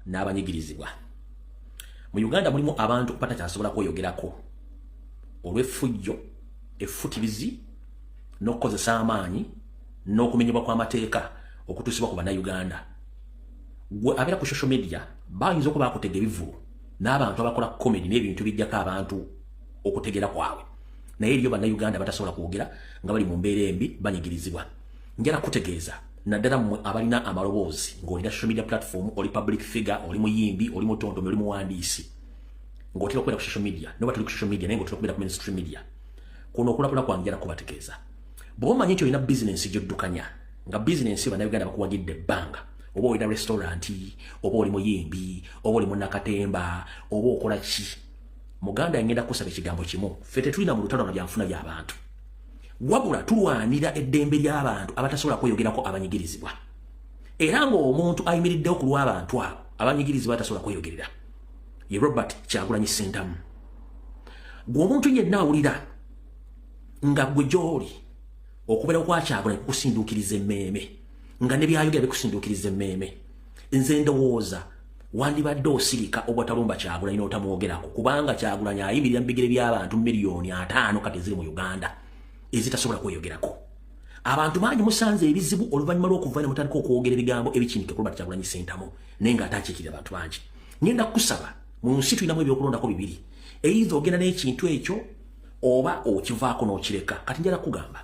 n'abanyigirizibwa. Mu Uganda mulimu abantu batakyasobola kweyogerako olw'effujjo, effutirizi n'okukozesa amaanyi n'okumenyebwa kw'amateeka okutuusibwa ku bannayuganda. Gwe abeera ku social media bayinza okuba akutega ebivulu n'abantu abakola comedy n'ebintu bijjako abantu okutegera kwabwe, naye eriyo bannayuganda batasobola kwogera nga bali mu mbeera embi banyigirizibwa. Njala kutegeeza naddala mmwe abalina amaloboozi ng'olina social media platform, oli public figure, oli muyimbi, oli mutontomi, oli muwandiisi, ng'otera okubeera ku social media noba tuli ku social media naye ng'otera okubeera ku mainstream media, kuno okulapula kwange njala kubategeeza. Bw'oba omanyi nti olina bizinensi gy'oddukanya, nga bizinensi bannayuganda bakuwagidde ebbanga, oba olina restaurant, oba oli muyimbi, oba oli munnakatemba, oba okola ki, muganda ngenda kusaba ekigambo kimu, ffe tetulina mu lutalo na byanfuna by'abantu, wabula tulwanira eddembe ly'abantu abatasobola kweyogerako abanyigirizibwa. Era ng'omuntu ayimiriddewo ku lw'abantu abo abanyigirizibwa batasobola kweyogerera ye Robert Kyagulanyi Ssentamu. Gwe omuntu yenna awulira nga gwe gy'oli okubeerawo kwa Kyagulanyi kukusinduukiriza emmeeme, nga ne byayogera bikusinduukiriza emmeeme, nze ndowooza wandibadde osirika obwatalumba Kyagulanyi n'otamwogerako, kubanga Kyagulanyi ayimirira mu bigere by'abantu miliyoni 5 kati eziri mu Uganda ezitasobola kweyogerako. Abantu bangi musanze ebizibu oluvannyuma lw'okuva ne mutandika okwogera ebigambo ebikinika ku Robert Kyagulanyi Ssentamu, naye ng'ate akiikirira abantu bangi. Ngenda kukusaba, mu nsi tulinamu ebyokulondako bibiri, either ogenda n'ekintu ekyo oba okivaako n'okireka. Kati njala kugamba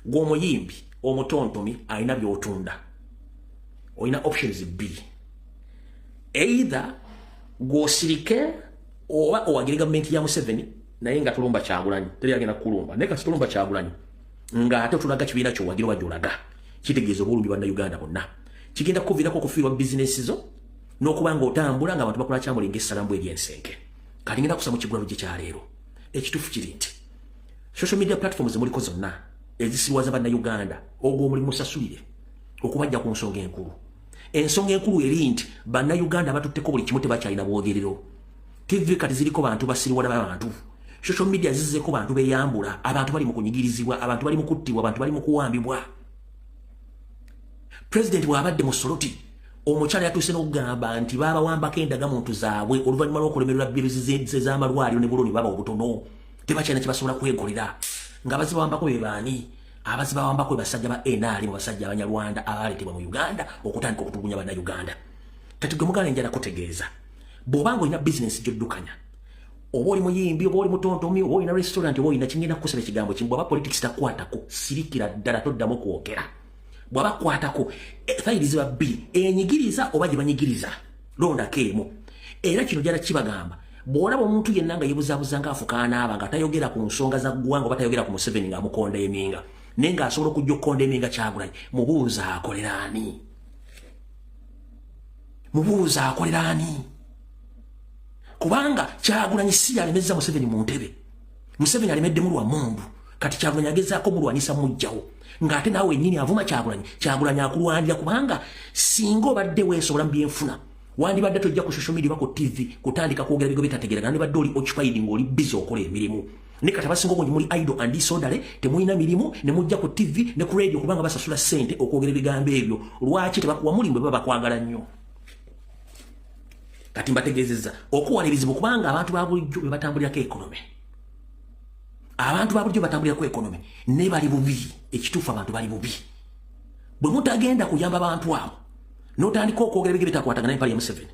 gwe omuyimbi omutontomi alina by'otunda, olina options bbiri, either gw'osirike oba owagire gavumenti ya Museveni naye nga tulumba Kyagulanyi, teri agenda kukulumba, naye kasi tulumba Kyagulanyi ng'ate otulaga kibiina ky'owagira oba gy'olaga, kitegeeza obulumbi bannayuganda bonna. Kigenda kukuviirako okufiirwa bizinesi zo n'okuba ng'otambula ng'abantu bakola kyamuli ng'essalambu ery'ensenke. Kati ngenda kusaba mu kiggulalo gye kyaleero, ekituufu kiri nti social media platforms muliko zonna ezisirwaza bannayuganda ogw'omulimu musasulire okubajja ku nsonga enkulu. Ensonga enkulu eri nti bannayuganda batutteko buli kimu tebakyalina bwogerero. TV kati ziriko bantu basiriwala b'abantu, social media zizzeeko bantu beyambula, abantu bali mu kunyigirizibwa, abantu bali mu kuttibwa, abantu bali mu kuwambibwa. President bw'abadde mu Soroti, omukyala yatuuse n'okugamba nti baabawambako endagamuntu zaabwe oluvannyuma lw'okulemererwa biruzi z'amalwaliro ne buloni baba obutono, tebakyalina kye basobola kwegolera. Nga bazibawambako be baani? Abazibawambako be basajja ba NRM, basajja abanyarwanda abaleetebwa mu Uganda okutandika okutulugunya bannayuganda. Kati gwe muganda njala kutegeeza, bw'obanga olina bizinensi gy'oddukanya, oba oli muyimbi, oba oli mutontomi, oba olina restaurant, oba olina kingenda kukusaba ekigambo kimu, bw'aba politics takwatako, sirikira ddala toddamu kwogera. Bw'aba kwatako fayiriziba bbiri, enyigiriza oba gye banyigiriza, londako emu. Era kino jala kibagamba, bw'olaba omuntu yenna nga yeebuzaabuza ng'afukaanaaba nga tayogera ku nsonga za ggwanga oba tayogera ku Museveni ng'amukonda eminga, naye ng'asobola okujja okukonda eminga Kyagulanyi, mubuuza akolera ani? Mubuuza akolera ani? Kubanga Kyagulanyi si yalemezza Museveni mu ntebe. Museveni alemeddemu lwa mmundu, kati Kyagulanyi agezaako mulwanyisa mujjawo, ng'ate naawe ennyini avuma Kyagulanyi, Kyagulanyi akulwanira, kubanga singa obadde weesobola mu byenfuna wandibadde tojja ku social media oba ku TV kutandika kwogera bigo bitategeeragana, nibadde oli occupied ng'oli busy okola emirimu. Ne kati abasinga obungi muli idle and disorderly, temulina mirimu, ne mujja ku TV ne ku radio kubanga basasula ssente okwogera ebigambo ebyo. Lwaki tebakuwa mulimu bwe baba bakwagala nnyo? Kati mbategeezezza okuwala ebizibu kubanga abantu ba bulijjo be batambulirako economy. Abantu ba bulijjo batambulirako economy ne bali bubi, ekituufu abantu bali bubi. Bwe mutagenda kuyamba abantu abo n'otandika okwogera ebigere bitakwatagana n'empale ya Museveni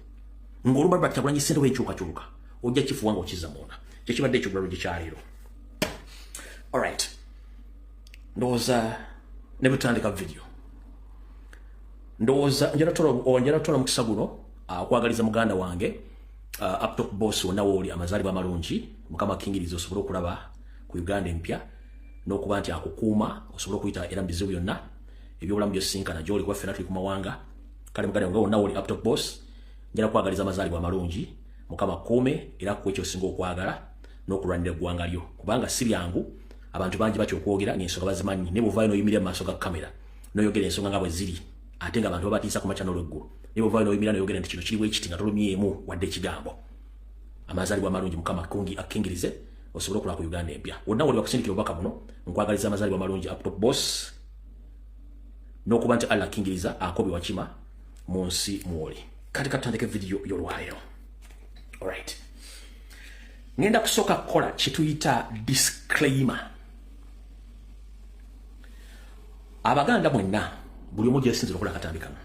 ng'olumba Robert Kyagulanyi Ssentamu ekyukakyuka, ojja kifuwa ng'okizza munda. Kye kibadde ekiggulalo gye kyaleero. Alright, ndowooza ne butandika video, ndowooza njala tola mukisa guno okwagaliza muganda wange uptop boss wonna wooli amazaalibwa amalungi, Mukama akingiriza osobole okulaba ku Uganda empya n'okuba nti akukuuma osobole okuyita era mu bizibu byonna ebyobulamu by'osinkana gy'oli kuba ffenna tuli ku mawanga. Kale muganda wange wonna wooli uptop boss, njala kwagaliza amazaalibwa amalungi, Mukama akuume era kuwe ky'osinga okwagala n'okulwanira eggwanga lyo, kubanga si byangu abantu bangi batya okwogera ng'ensonga bazimanyi, ne bw'ovaayo n'oyimirira mu maaso ga kamera n'oyogera ensonga nga bwe ziri ate nga abantu babatiisa ku makya n'olweggulu, ne bw'ovaayo n'oyimirira n'oyogera nti kino kiriwo ekiti nga tolumyemu wadde ekigambo. Amazaalibwa amalungi, Mukama akingirize osobole okulaba ku Uganda empya. Wonna woli bakusindikira obubaka buno, nkwagaliza amazaalibwa amalungi uptop boss, n'okuba nti Allah akingiriza akobe wakima mu nsi mw'oli. katika tutandike video y'olwayo. Alright. Ngenda kusooka kukola kituyita disclaimer. Abaganda mwenna buli omu gyesinzira okukola akatambi kano.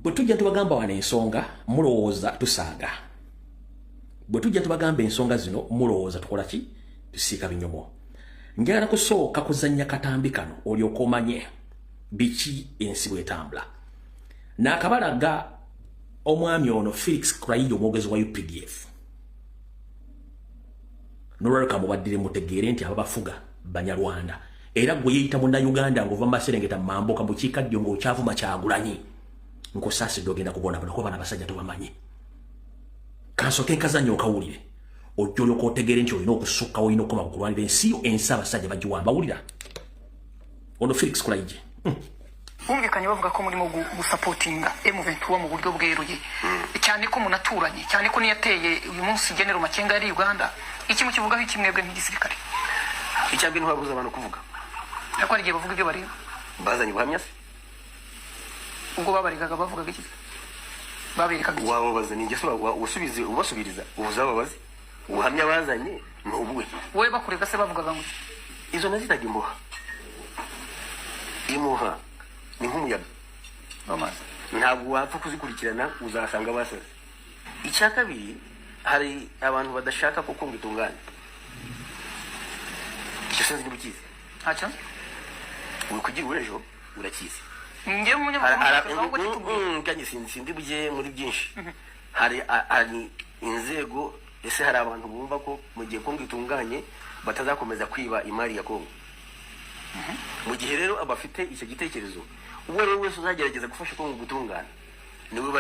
Bwe tujja tubagamba wano ensonga mulowooza tusaaga. Bwe tujja tubagamba ensonga zino mulowooza tukola ki? Tusiika binyomo. Njagala kusooka kuzannya katambi kano olyoka omanye biki ensi bw'etambula. N'akabalaga omwami ono Felix Kraija omwogezi wa UPDF. N'olwaleka mubaddire mutegeere nti ababafuga Banyarwanda. Era gwe yeeyita Munnayuganda ng'ova mu Maserengeta Mamboka mu Kiikaddyo ng'okyavuma Kyagulanyi. Nkosaasidde ogenda kubona bano kuba n'abasajja tobamanyi. Kansooke nkazannya okawulire. Ojja olyoka otegeere nti olina okusukka olina okukoma kulwanira ensi yo ensi abasajja bagiwamba. Wulira ono Felix Kraija. Bumvikanye bavuga ko mulimo gusupportinga M23 mu buryo bweruye. Cyane ko munaturanye, cyane ko niyateye uyu munsi General Makenga ari Uganda. Iki mu kivuga iki mwebwe nk'igisirikare. Icyambye ntibabuza abantu kuvuga. Ariko ari gihe bavuga ibyo bari. Bazanye ubuhamya se? Ubwo babarigaga bavuga iki? Babirikaga. Wabo bazanye ingeso usubize ubasubiriza. Uzababaze. Ubuhamya bazanye n'ubwe. Wowe bakurega se bavugaga ngo izo nazitaga imboha. Imuha ni nk'umuyaga. Bamaze. Ntabwo wapfa kuzikurikirana uzasanga basaze. Icya kabiri hari abantu badashaka ko kumva itungane. Cyose nzibukize. Acha. Ukugira urejo urakize. Ngiye mu munyamakuru kandi sindi buje muri byinshi. Hari inzego ese hari abantu bumva ko mu gihe Kongo itunganye batazakomeza kwiba imari ya Kongo. Mu gihe rero abafite icyo gitekerezo uwo rero wese uzagerageza gufasha Kongo gutungana niwe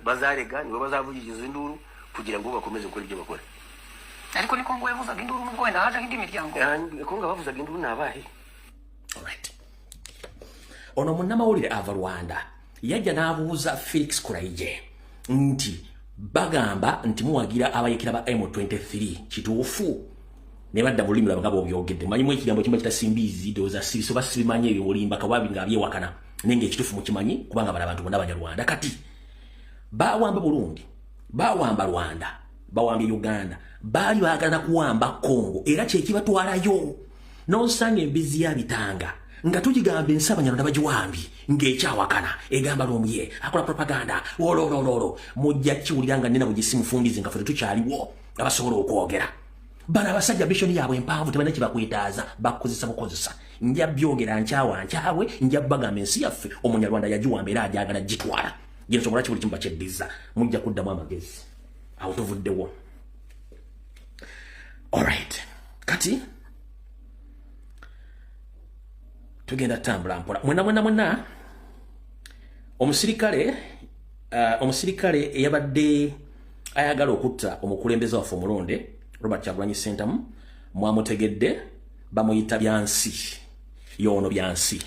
bazarega niwe bazavugiriza induru kugira ngo bakomeze gukora ibyo bakora. Ariko ni Kongo yavuzaga induru n'ubwo wenda haje indi miryango. Kongo bavuzaga induru nabahe. Alright. Ono munnamawulire ava Rwanda yajja n'abuuza Felix Kraija nti bagamba nti muwagira abayekera ba M23 kituufu ne badda mu lulimi lwabwe bobyogedde manyimu ekigambo kimu kitasimbizi doza sibiso basibimanye ebyolimba kawabi nga abyewakana nenge ekituufu mukimanyi kubanga bala abantu bonna Abanyarwanda kati bawamba Burundi bawamba Rwanda bawambye Uganda bali baagala kuwamba Kongo era kyekibatwalayo n'osanga embizi yabitanga nga tugigambe ensi Abanyarwanda bagiwambi ng'ekyawakana egamba l'omuye akola propaganda ololololo mujja kiwulira nena bugisimufundizi nga ffe tukyaliwo abasobola okwogera bana abasajja bishoni yaabwe empanvu tebalina kibakwetaaza bakozesa bukozesa nja byogera nkyawe nja bagamba ensi yaffe Omunyarwanda yagiwamba era ajagala gitwala gensobola kibuli kimu bakyeddiza mujja kuddamu amagezi awo tuvuddewo. Alright, kati tugenda tambula mpola mwena omusirikale eyabadde ayagala okutta omukulembeze waffe omulonde Robert Kyagulanyi Ssentamu mwamutegedde bamuyita byansi yono byansi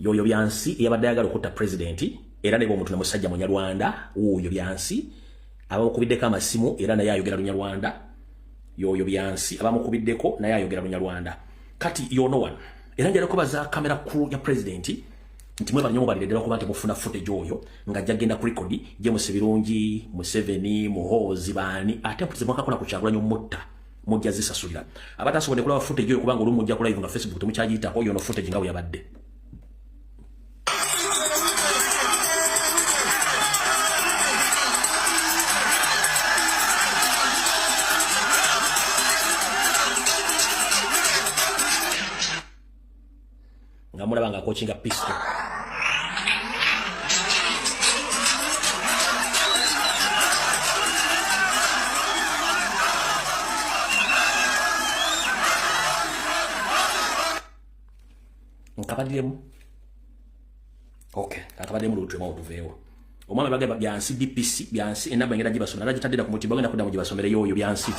yoyo byansi eyabadde ayagala okutta presidenti era ne b'omuntu namusajja Munyarwanda oyo byansi abamukubiddeko amasimu era naye ayogera Lunyarwanda yoyo byansi abamukubiddeko naye ayogera Lunyarwanda kati yono one era njala kubaza kamera crew ya presidenti nti mwe banyomo balidedera kuba nti mufuna footage oyo nga jagenda ku record je musibirungi Museveni Muhoozi bani ate mputize mwaka kuna Kyagulanyi mutta mujja zisasulira abatasobodde kulaba footage oyo kubanga olumu mujja ku live nga Facebook temukyagiyitako yono footage nga yabadde. Ngamulaba nga coachinga pistol. Nkabadiremu. Okay, akabadiremu lutwema otuveewo. Omwami bagamba byansi DPC byansi enaba ngenda gibasomera ragitadira ku mutimba ngenda kudda mu gibasomere yoyo byansi.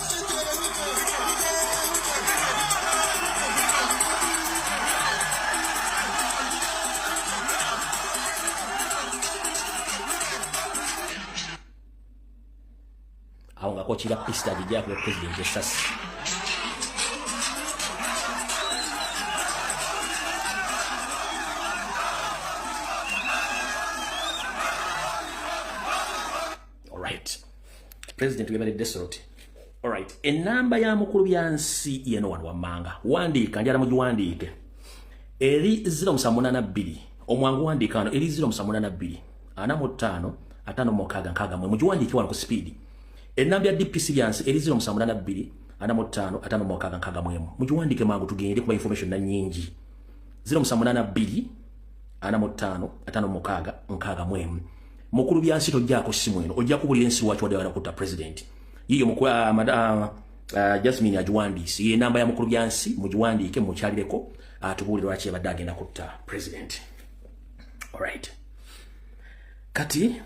Aunga kochi la pista dijja ku president esasi. Alright. President we bali desolate. Alright. Enamba ya mukulu byansi yeno wanu wamanga. Wandika njala mujiwandike. Eri 082. Omwangu wandika ano eri 082. Ana mutano atano mokaga nkaga mwe mujiwandike wanu ku speed. Enamba ya DPC byansi eri 082. Ana mutano atano mokaga nkaga mwe mujiwandike mangu tugende kuba information na nyingi. 082 ana mutano atano mokaga nkaga mwe mukulu byansi tojjako simu eno ojja kubulira ensi wacho wade wanakuta president yiyo mukwa Jasmine ajuwandisi ye namba ya mukulu byansi mujiwandike mukyalireko atubulira lwaki abadde agenda kutta president. Alright. Kati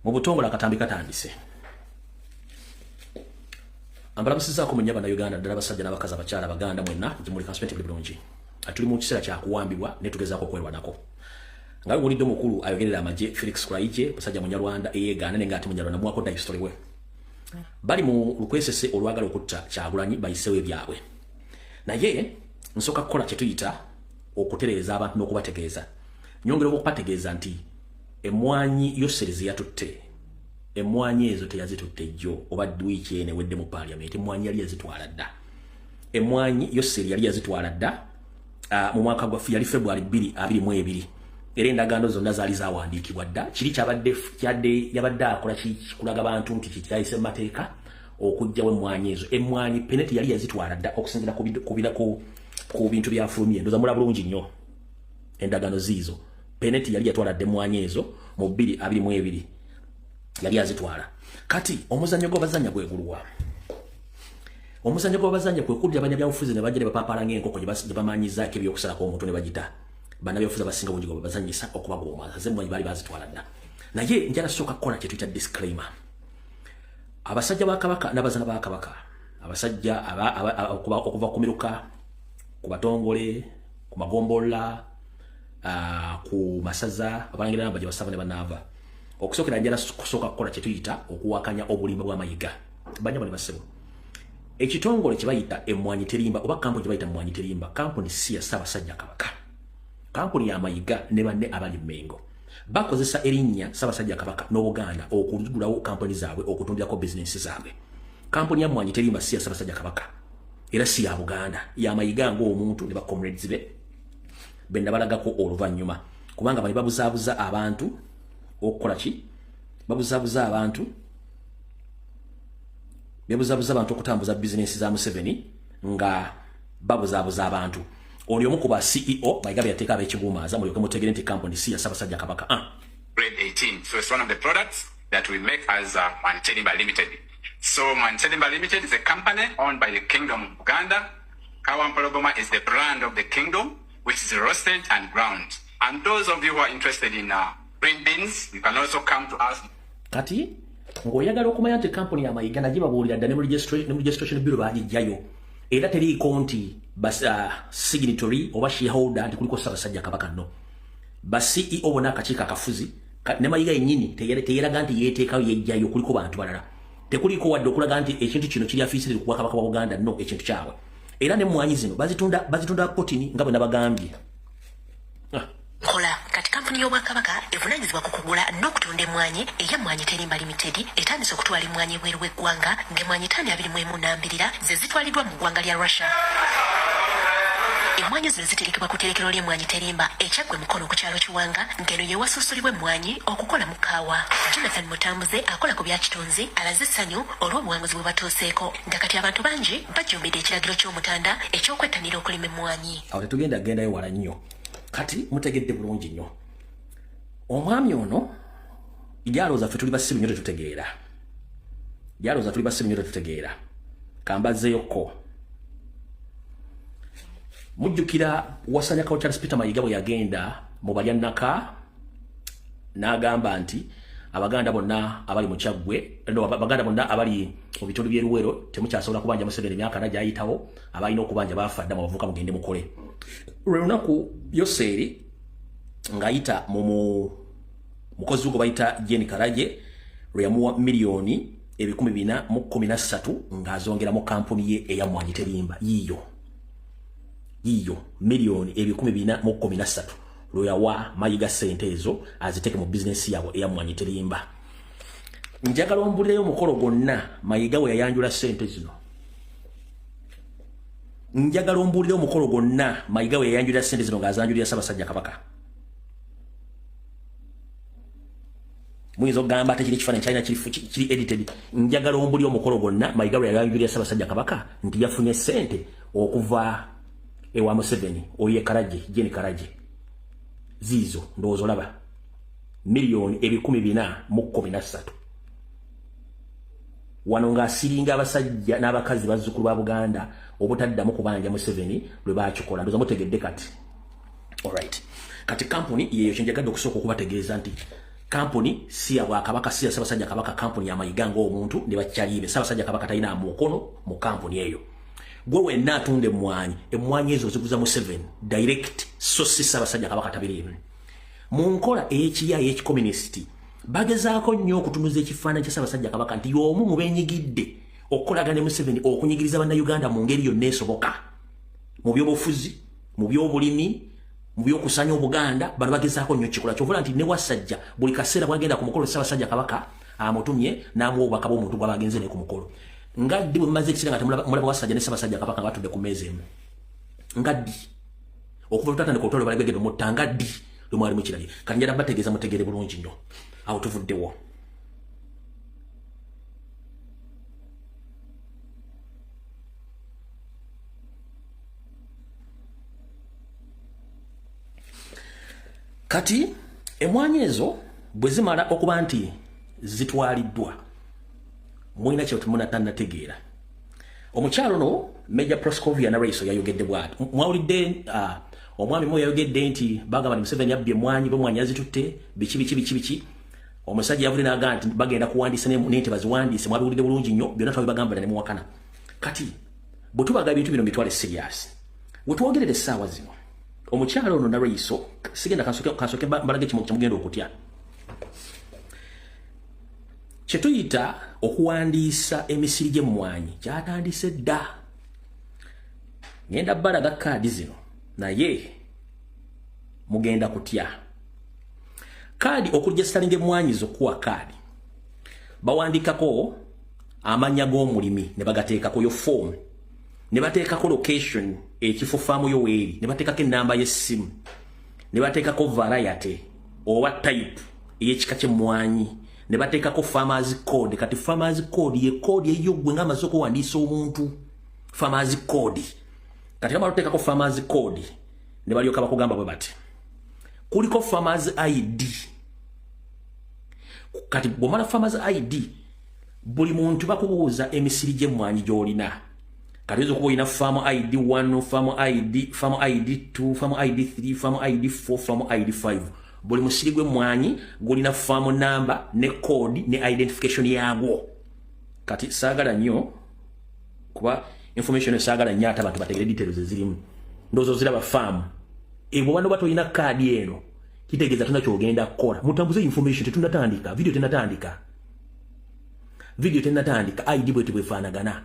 mu butongola katambi katandise ambalamusiza ko munyaba na Uganda ddala basajja n'abakazi abakyala baganda mwenna jimuli kaspenti bulungi atuli mu kiseera kya kuwambibwa ne tugezaako kwerwa nako nga wulidde mukulu ayogerera amaje Felix Kraije basajja munyarwanda eyegaana ne ngati munyarwanda mwako da history we bali mu lukwesese olwagala okutta Kyagulanyi bayisewe byabwe naye nsoka kukola kye tuyita okutereeza abantu n'okubategeeza nyongera okubategeeza nti emwanyi yoserezi yatutte emwanyi ezo teyazitutte jjo oba dwiiki ene wedde mu parliament emwanyi yali yazitwala dda emwanyi yoseri yali yazitwala dda mu mwaka gwa February 2022 era endagaano zonna zaali zawandiikibwa dda kiri kyabadde yabadde akola kulaga abantu nti kikyayise mu mateeka okujjawo emwanyi ezo emwanyi peneti yali yazitwala dda okusinzira ku bintu byafulumye ndoza mula bulungi nnyo endagaano ziizo peneti yali yatwala dda emwanyi ezo mu 2022 yali azitwala kati omuzannyo gw'abazannya gwegulwa omuzannyo gw'abazannya kwe kudya abanya byabufuzi ne bajja ne bapapala ng'enkoko gye bamanyiza Zaake ebyokusalako omuntu ne bagita bannabyabufuzi abasinga bungi gwe bazannyisa okubagoma zemmwanyi baali bazitwala dda naye njala sooka kukola kye tuyita disclaimer abasajja ba Kabaka n'abazana ba Kabaka abasajja okuva ku miruka ku batongole ku magombola ku masaza abalangira namba gye basaba ne banaava okusokera njala kusoka kukola kye tuyita okuwakanya obulimba bwa Mayiga banyama ne basebo ekitongole kye bayita emwanyi terimba oba kampuni kye bayita emwanyi terimba kampuni si ya Ssaabasajja Kabaka kampuni ya Mayiga ne banne abali Mengo bakozesa erinnya Ssaabasajja Kabaka n'Obuganda okugulawo kampuni zaabwe okutundirako bizinesi zaabwe kampuni ya mwanyi terimba si ya Ssaabasajja Kabaka era si ya Buganda ya Mayiga ng'omuntu ne bakomrades be benda balagako oluvannyuma kubanga bali babuzaabuza abantu okukola ki babuzaabuza abantu okutambuza bizinesi za Museveni nga babuzaabuza abantu oli omu ku ba CEO Mayiga yateeka ab'ekiguumaaza mulyoke mutegere nti kampuni si ya Ssaabasajja Kabaka grade 18 so it's one of the products that we make as Ntekateekaze Limited. So Ntekateekaze Limited is a company owned by the Kingdom of Uganda. Kawampologoma is the brand of the kingdom, which is roasted and ground. And those of you who are interested in green beans, you can also come to us. Kati ng'oyagala okumanya nti kampuni ya Mayiga nagibabuulira dda ne mu registration bureau baagijjayo era teriiko nti signatory oba shareholder nti kuliko Ssaabasajja Kabaka no ba CEO bona akakiiko akafuzi ne Mayiga yennyini teyeraga nti yeeteekayo yejjayo kuliko bantu balala tekuliko wadde okulaga nti ekintu kino kiri afiisire ku Kabaka wa Buganda no ekintu kyabwe era ne mwanyi zino bazitunda potini nga bwe nabagambye Kola kati kampuni y'Obwakabaka evunaanyizibwa ku kugula n'okutunda emmwanyi eya Mwanyi Terimba Limited etandise okutwala emmwanyi ebweru w'eggwanga ng'emmwanyi 524 ze zitwaliddwa mu ggwanga lya Russia. Emmwanyi zino ziterekebwa ku tterekero ly'emmwanyi Terimba ekyaggwa emikono ku kyalo Kiwanga ng'eno ye wasuusulibwa emmwanyi okukola mu kaawa. Jonathan Mutambuze akola ku byakitonzi alaze essanyu olw'obuwanguzi bwe batuuseeko nga kati abantu bangi bajjumbidde ekiragiro ky'Omutanda eky'okwettanira okulima emmwanyi. Awo tetugendayo wala nnyo kati mutegedde bulungi nnyo omwami ono ijalo zaffe tuli basibu nnyo tetutegeera kambazeeyoko mujjukira wasanya kawo Charles Peter Mayiga bwe yagenda mu Balyannaka n'agamba nti abaganda bonna abali mu Kyaggwe abaganda bonna abali mu bitundu by'eruwero temukyasobola kubanja Museveni emyaka nagyayitawo abalina okubanja baafadda mu bavuka mugende mukole lwe lunaku Yoseri ng'ayita mu mukozi gwe bayita Jeni Karaje lwe yamuwa miliyoni 413 ng'azongera mu kampuni ye eya Mwanyi Terimba yiyo yiyo milioni 213 lweyawa Mayiga sente ezo aziteke mu business yawo eya Mwanyiterimba. Njagala ombulireyo mukolo gonna Mayiga we yayanjula sente zino. Njagala ombulireyo mukolo gonna Mayiga we yayanjula sente zino ng'azanjulira Ssaabasajja Kabaka. Mwizo gamba tekiri kifaananyi China kiri edited. Njagala ombulireyo mukolo gonna Mayiga we yayanjulira Ssaabasajja Kabaka nti yafunye sente okuva ewa Museveni oye Karaje Jeni Karaje. Zizo ndowooza olaba milioni 213 wano ng'asiringa abasajja n'abakazi bazzukulu ba Buganda obutaddamu kubanja Museveni lwe baakikola ndowooza mutegedde kati. Alright, kati kampuni yeyo kyenjagadde okusooka okubategeeza nti kampuni si ya Bwakabaka si ya Ssaabasajja Kabaka, kampuni ya Mayiga ng'omuntu ne bakyaliibe. Ssaabasajja Kabaka talina mukono mu kampuni eyo. Gwe wenna atunde emmwanyi ezo ziguza Museveni direct, so si Ssaabasajja Kabaka tabiriimu. Mu nkola ey'ekiya ey'ekikomunisiti bagezaako nnyo okutunuza ekifaananyi kya Ssaabasajja Kabaka nti y'omu mu beenyigidde okukolagana ne Museveni okunyigiriza bannayuganda mu ngeri yonna esoboka, mu by'obufuzi, mu by'obulimi, mu by'okusanya Obuganda. Bano bagezaako nnyo kikola kyovula nti ne Wasajja buli kaseera bwagenda ku mukolo Ssaabasajja Kabaka amutumye n'amuwa obubaka bw'omuntu bw'abagenze ne ku mukolo. Ngaddi bwe mmaze ekiseera nga temulaba Wasajja ne Ssaabasajja Kabaka batudde ku mmeeza emu. Ngaddi okuva lutatandika olutalo balagegedde mutta ngaddi lwe mwali mukirabye. Kati njala bategeeza mutegere bulungi nnyo awo tuvuddewo. Kati emmwanyi ezo bwe zimala okuba nti zitwaliddwa mwina kye munatannategeera. Omukyalo no Major Proscovia Naraiso yayogedde bw'ati. Mwawulidde omwami mwe yayogedde nti bagamba ni Museveni yabbye emmwanyi b'emmwanyi azitutte biki. Omusajja yavudde n'agamba nti bagenda kuwandiisa n'ente baziwandiise. Mwabiwulidde bulungi nnyo, byonna twabibagambira ne muwakana. Kati bwe tubaga ebintu bino bitwale serious, we twogerere essaawa zino omukyalo ono Naraiso sigenda kansoke mbalage kimugenda okutya. Kyetuyita okuwandiisa emisiri gy'emmwanyi kyatandise dda. Ngenda balaga kaadi zino naye mugenda kutya. Kaadi okuregisitaringa emmwanyi z'okuwa kaadi bawandiikako amannya g'omulimi ne bagateekako yo form, ne bateekako location ekifo faamu yo weeri, ne bateekako ennamba y'essimu, ne bateekako variety oba type ey'ekika ky'emmwanyi, ne bateekako farmers code. Kati farmers code ye code eyo gwe ng'amaze okuwandiisa omuntu. Farmers code kati kama tuteekako farmers code ne balyoka bakugamba bwe bati kuliko farmers ID. Kati bw'omala farmers ID buli muntu bakubuuza emisiri gy'emmwanyi gy'olina. Kati oyinza okuba olina farm ID 1, farm ID 2, farm ID 3, farm ID 4, farm ID 5. Buli musiri gw'emmwanyi gulina farm number ne code ne identification yagwo. Kati saagala nnyo kuba information saagala nnyo ate abantu bategere details ezirimu. Ndowooza oziraba farm. Ebwo bano bato olina kaadi eno kitegeeza tuna kyogenda kukola. Mutambuze information tetunatandika, video tenatandika, ID bwete bwefaanagana.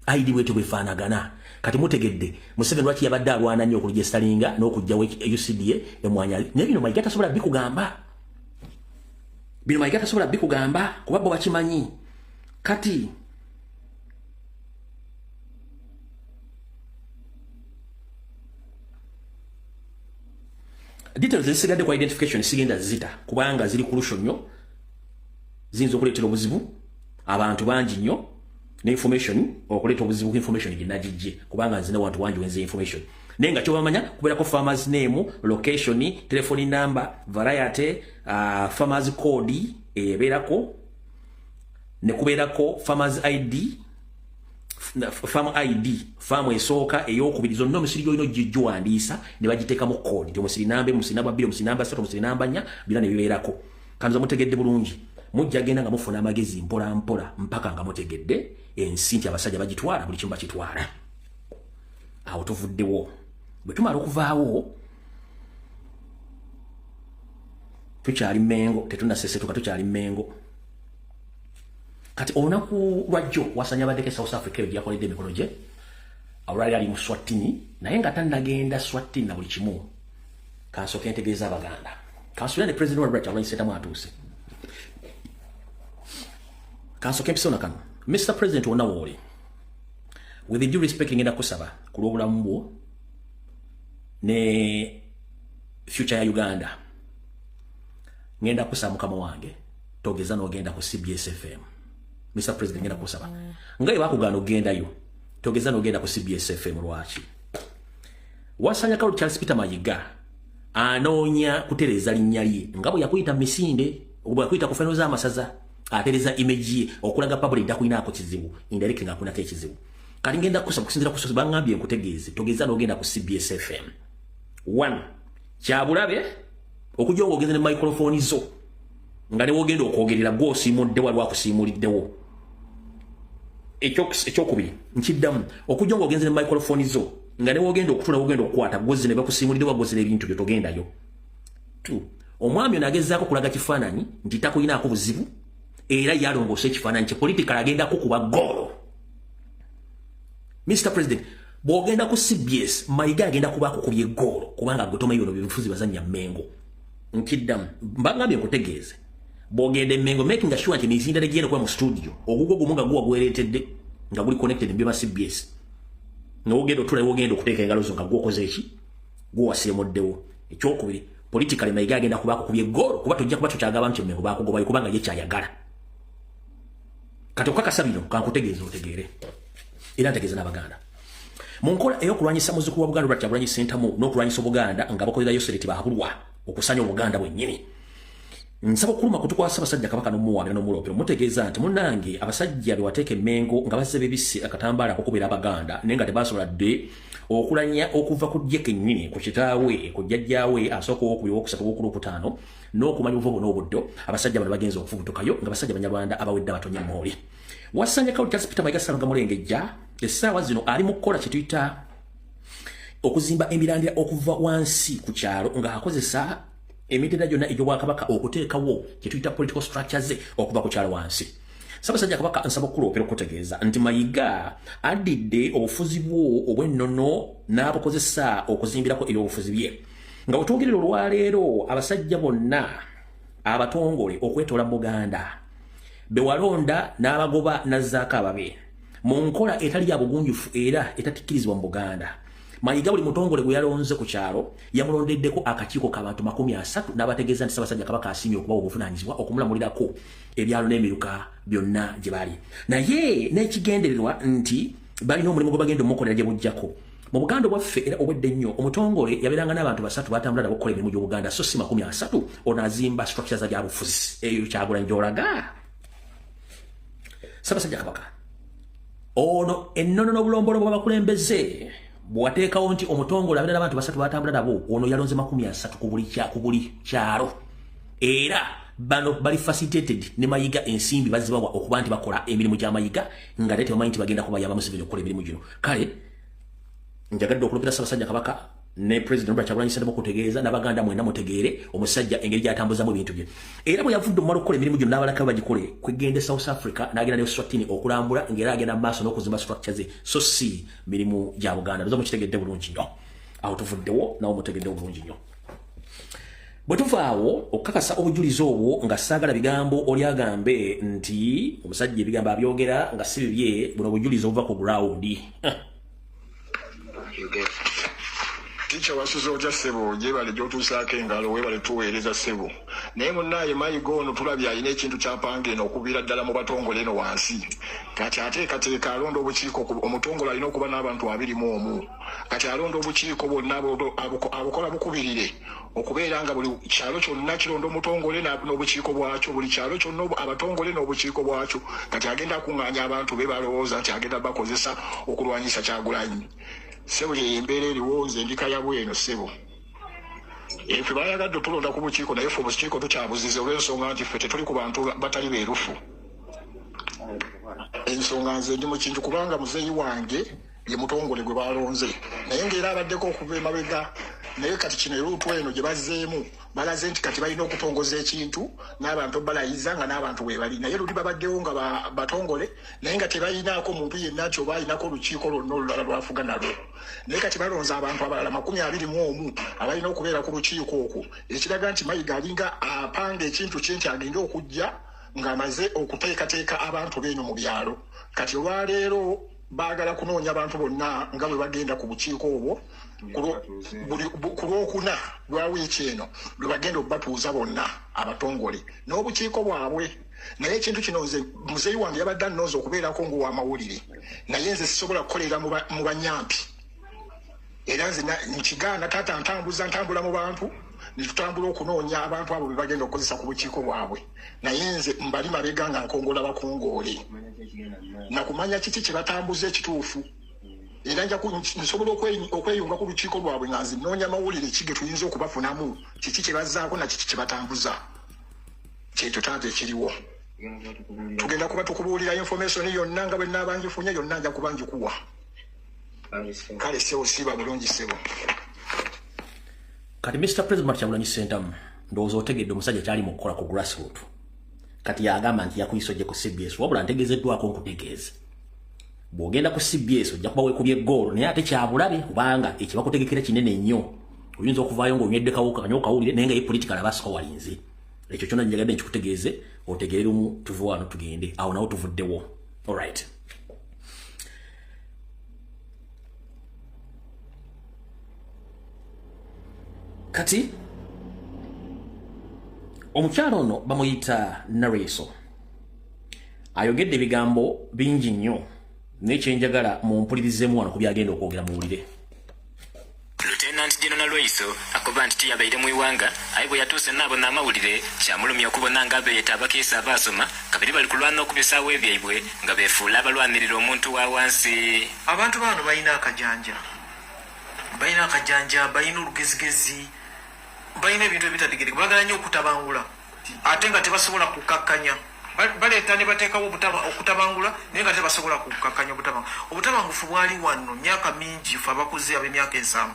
ID bwete bwefaanagana. Kati mutegedde Museveni lwaki yabadde alwana nnyo okuregisitaringa n'okugyawo UCDA emmwanyi. Naye bino Mayiga tasobola bikugamba kuba bo bakimanyi. Kati details ezisigadde ku identification sigenda zita kubanga ziri kurusho nnyo, ziyinza okuleetera obuzibu abantu bangi nnyo ne information okuleeta obuzibu ku information ginagijje kubanga nzina wantu wangi wenze information. Naye nga kyobamanya kubeerako farmers name, location, telephone number, variety, farmers code ebeerako ne kubeerako farmers ID, farm ID, farm esooka ey'okubiri zonna omusiri gy'olina ogiwandiisa ne bagiteekamu code nti omusiri namba 2, omusiri namba 3, omusiri namba 4 bira ne bibeerako. Kanza mutegedde bulungi, mujja genda nga mufuna amagezi mpola mpola mpaka nga mutegedde ensi nti abasajja bagitwala buli kimu bakitwala. Awo tuvuddewo. Bwe tumala okuvaawo tukyali Mengo, tetunnasesetuka tukyali Mengo. Kati olunaku lwajjo wasanya baddeko South Africa yakoledde emikono gye awulali ali mu Swatini naye nga tannagenda Swatini na buli kimu kansooke ntegeeza Abaganda kansuulira ne president wa Chagulanyi Ssentamu atuuse kansooke mpisona kano Mr. President wonna wooli with the due respect ngenda kusaba ku lw'obulamu bwo ne future ya Uganda ngenda kusaba mukama wange togeza n'ogenda ku CBS FM Mr. President ngenda kusaba nga bakugana ogendayo togeza n'ogenda ku CBS FM lwaki wasanya kalu Charles Peter Mayiga anoonya kutereza linnya lye nga bwe yakuyita misinde oba yakuyita ku feno z'amasaza atereza image ye okulaga public takuinaako kizibu indirect nga kunako ekizibu kali ngenda kusaba kusinzira kusozi bangambye nkutegeeze togeza n'ogenda ku CBS FM 1 kyabulabe okujja ogenda ne microphone zo nga ne wogenda okwogerera gw'osiimudde wali wakusiimuliddewo ekyokubiri nkiddamu okujja ng'ogenze ne microphone zo nga ne wogenda okutula wogenda okukwata gwozi ne bakusiimulidde wagozera ebintu byo togendayo 2 omwami ono agezaako kulaga kifaananyi nti takuyinaako buzibu era yalongoosa ekifaananyi kye political agenda kukuba ggoolo Mr. President bw'ogenda ku CBS Mayiga agenda kuba akukubye ggoolo kubanga gwe tomanyi bino bifuzi bazannya Mmengo nkiddamu mbangambye nkutegeeze bw'ogenda Mmengo making sure nti emisinde gigenda kuba mu studio ogugwo gumu nga guwa gwereetedde nga guli connected mbyema CBS n'ogenda otula wogenda okuteeka engalo zo nga gwokoze eki guwasiimuddewo ekyokubiri politically Mayiga agenda kuba akukubye ggoolo kuba tojja kuba tukyagaba nti Mmengo baakugobayo kubanga ye kyayagala kati okakasa bino kankutegeeze otegeere era ntegeeze n'Abaganda mu nkola ey'okulwanyisa muzzukulu wa Buganda Chagulanyi Ssentamu n'okulwanyisa Obuganda nga bakolerayo sereti bahabulwa okusanya Obuganda bwennyini nsaba okuluma kutukwasa abasajja Kabaka n'omuwaabira n'omuloopero mutegeeza nti munnange abasajja be wateeka Mmengo nga bazze bebisi akatambaala akukubira Abaganda naye nga tebasobola dde okulanya okuva ku ddye kennyini ku kitaawe ku jjajjaawe asooka owokubiri owokusatu owokulu okutaano n'okumanya obuvubu n'obuddo abasajja bano bagenza okufubutukayo nga basajja Banyarwanda abawedde abatonye mooli wasanya kalu Charles Peter Mayiga Salonga Mulengejja essaawa zino ali mu kukola kye tuyita okuzimba emirandira okuva wansi ku kyalo nga akozesa emitendera gyonna egy'Obwakabaka okuteekawo kye tuyita political structures okuva ku kyalo wansi Ssaabasajja Kabaka nsaba okuloopera okutegeeza nti Mayiga addidde obufuzi bwo obw'ennono n'abukozesa okuzimbirako ebyobufuzi bye nga bwetwogerera olwaleero abasajja bonna abatongole okwetoola mu Buganda bewalonda n'abagoba na Zaake ababe mu nkola etali ya bugunjufu era etatikkirizibwa mu Buganda Mayiga buli mutongole gwe yalonze ku kyalo yamulondeddeko akakiiko k'abantu 30 n'abategeeza nti Ssaabasajja Kabaka asiimye okuba obuvunaanyizibwa okumulamulirako ebyalo n'emiruka byonna gye bali naye n'ekigendererwa nti balina omulimu gwe bagenda omukolera gye bujjako mu Buganda bwaffe era obwedde nnyo omutongole yabeeranga n'abantu 3 batambula nabo okukola emirimu gy'Obuganda so si 30 ono azimba structures bya bufuzi eyo Kyagulanyi gy'olaga Ssaabasajja Kabaka ono ennono n'obulombolo bw'abakulembeze bwateekawo nti omutongole abeera n'abantu 3 batambula nabo ono yalonze 30 ku buli kyalo era bano bali facilitated ne Mayiga ensimbi bazibawa okuba nti bakola emirimu gya Mayiga nga lete bamanyi nti bagenda kubayamba Museveni okukola emirimu gino kale njagadde okulopera Ssaabasajja Kabaka ne President Chagulanyi Ssentamu kutegeeza n'Abaganda mwena mutegeere omusajja engeri gy'atambuzamu ebintu bye era bwe yavudde omumala okukola emirimu gino n'abalaka bagikole kwegende South Africa n'agenda ne Swatini okulambula ng'era agenda mu maaso n'okuzimba structure ze so si mirimu gya Buganda nzo mukitegedde bulungi nnyo awo tuvuddewo nawo mutegeddewo bulungi nnyo bwe tuvaawo okukakasa obujulizi obwo nga saagala bigambo oli agambe nti omusajja ebigambo abyogera nga si bibye buno obujulizi obuva ku gurawundi Ticha wasuzo oja sebo jebale gyotuusaako engalo webale tuweereza sebo naye munnaye Mayiga ono tulabye alina ekintu ky'apange eno okubira ddala mu batongole eno wansi kati ateekateeka alonda obukiiko omutongole alina okuba n'abantu 21 kati alonda obukiiko bwonna abukola bukubirire okubeera nga buli kyalo kyonna kironda omutongole n'obukiiko bwakyo buli kyalo kyonna abatongole n'obukiiko bwakyo kati agenda kuŋŋaanya abantu be balowooza nti agenda bakozesa okulwanyisa Kyagulanyi sebo yembeera eriwo nze ndika yabweno sebo ffe bayagadde tulonda ku bukiiko naye ffe obukiiko tukyabuzize olw'ensonga nti ffe tetuli ku bantu batali beerufu ensonga nze ndi mu kintu kubanga muzeeyi wange ye mutongole gwe balonze naye ng'era abaddeko okuva emabega naye kati kino eruutu eno gye bazzeemu balaze nti kati balina okutongoza ekintu n'abantu balayiza nga n'abantu bwe bali naye luli babaddewo nga batongole naye nga tebalinaako muntu yenna kyoba alinako olukiiko lwonna olulala lwafuga nalwo naye kati balonza abantu abalala 21 abalina okubeera ku lukiiko okwo ekiraga nti Mayiga alinga apanga ekintu kye nti agende okujja ng'amaze okuteekateeka abantu b'eno mu byalo kati olwaleero baagala kunoonya abantu bonna nga bwe bagenda ku bukiiko obwo ku lwokuna lwa wiiki eno lwe bagenda okubatuuza bonna abatongole n'obukiiko bwabwe naye ekintu kino nze muzeeyi wange yabadde annooza okubeerako ng'owamawulire naye nze sisobola kukolera mu banyampi era nze nkigaana taata ntambula mu bantu nitutambula okunoonya abantu abo be bagenda okukozesa ku bukiiko bwabwe naye nze mbali mabega nga nkongola bakongoole nakumanya kiki kye batambuza ekituufu era nsobola okweyunga ku lukiiko lwabwe nga nze nnoonya mawulire ki ge tuyinza okubafunamu kiki kye bazzaako na kiki kye batambuza kyekyo taata ekiriwo tugenda kuba tukubuulira information yonna nga bwe naaba ngifunye yonna nja kuba ngikuwa kale sebo siba bulungi sebo kati Mr. President Kyagulanyi Ssentamu ndowooza otegedde omusajja kyali mu kukola ku grassroot kati yagamba nti yakuyisojje ku CBS wabula ntegeezeddwako nkutegeeze bw'ogenda ku CBS ojja kuba weekubye eggoolo naye ate kyabulabe kubanga ekibakutegekera kinene nnyo oyinza okuvaayo ng'onywedde kawuka kawulire naye nga ye political abasiko walinze ekyo kyonna njagadde nkikutegeeze otegerere mu tuve wano tugende awo nawo tuvuddewo alright kati omukyalo ono bamuyita Nareso ayogedde ebigambo bingi nnyo n'ekyenjagala mumpulirizeemu wano ku byagenda okwogera muwulire Lieutenant General Lweiso akoba nti yabaire mu Iwanga aye bwe yatuuse n'abo n'amawulire kyamulumya okubona nga abeeyeta abakiise abaasoma kabiri bali kulwana okubisaawo ebyaibwe nga beefuula abalwanirira omuntu wa wansi abantu bano balina akajanja balina olugezigezi balina ebintu ebitategerekeka bagala nnyo okutabangula ate nga tebasobola kukakkanya baleeta ne bateekawo okutabangula naye nga tebasobola kukakkanya obutabangufu bwali wano myaka mingi fe abakuze ab'emyaka 7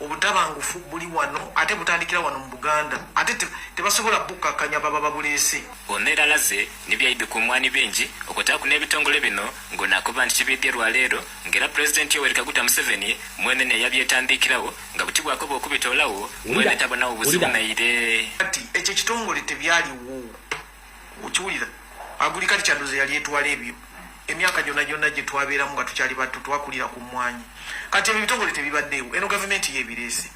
obutabangufu buli wano ate butandikira wano mu Buganda ate tebasobola bukakkanya baba babuleese ono era alaze n'ebyayibwe ku mwani bingi okutaaku n'ebitongole bino ng'onaakuba nti kibiddye lwaleero ng'era pulezidenti Yoweri Kaguta Museveni mwene ne yabyetandikirawo nga buti bwako bw'okubitoolawo mwene tabonawo buzibunaire kati ekyo ekitongole tebyaliwo okiwulira aguli kati kyandoze yali etwala ebyo emyaka gyonna gye twabeeramu nga tukyali bato twakulira ku mwanyi kati ebyo bitongole tebibaddeewo eno gavumenti yebireese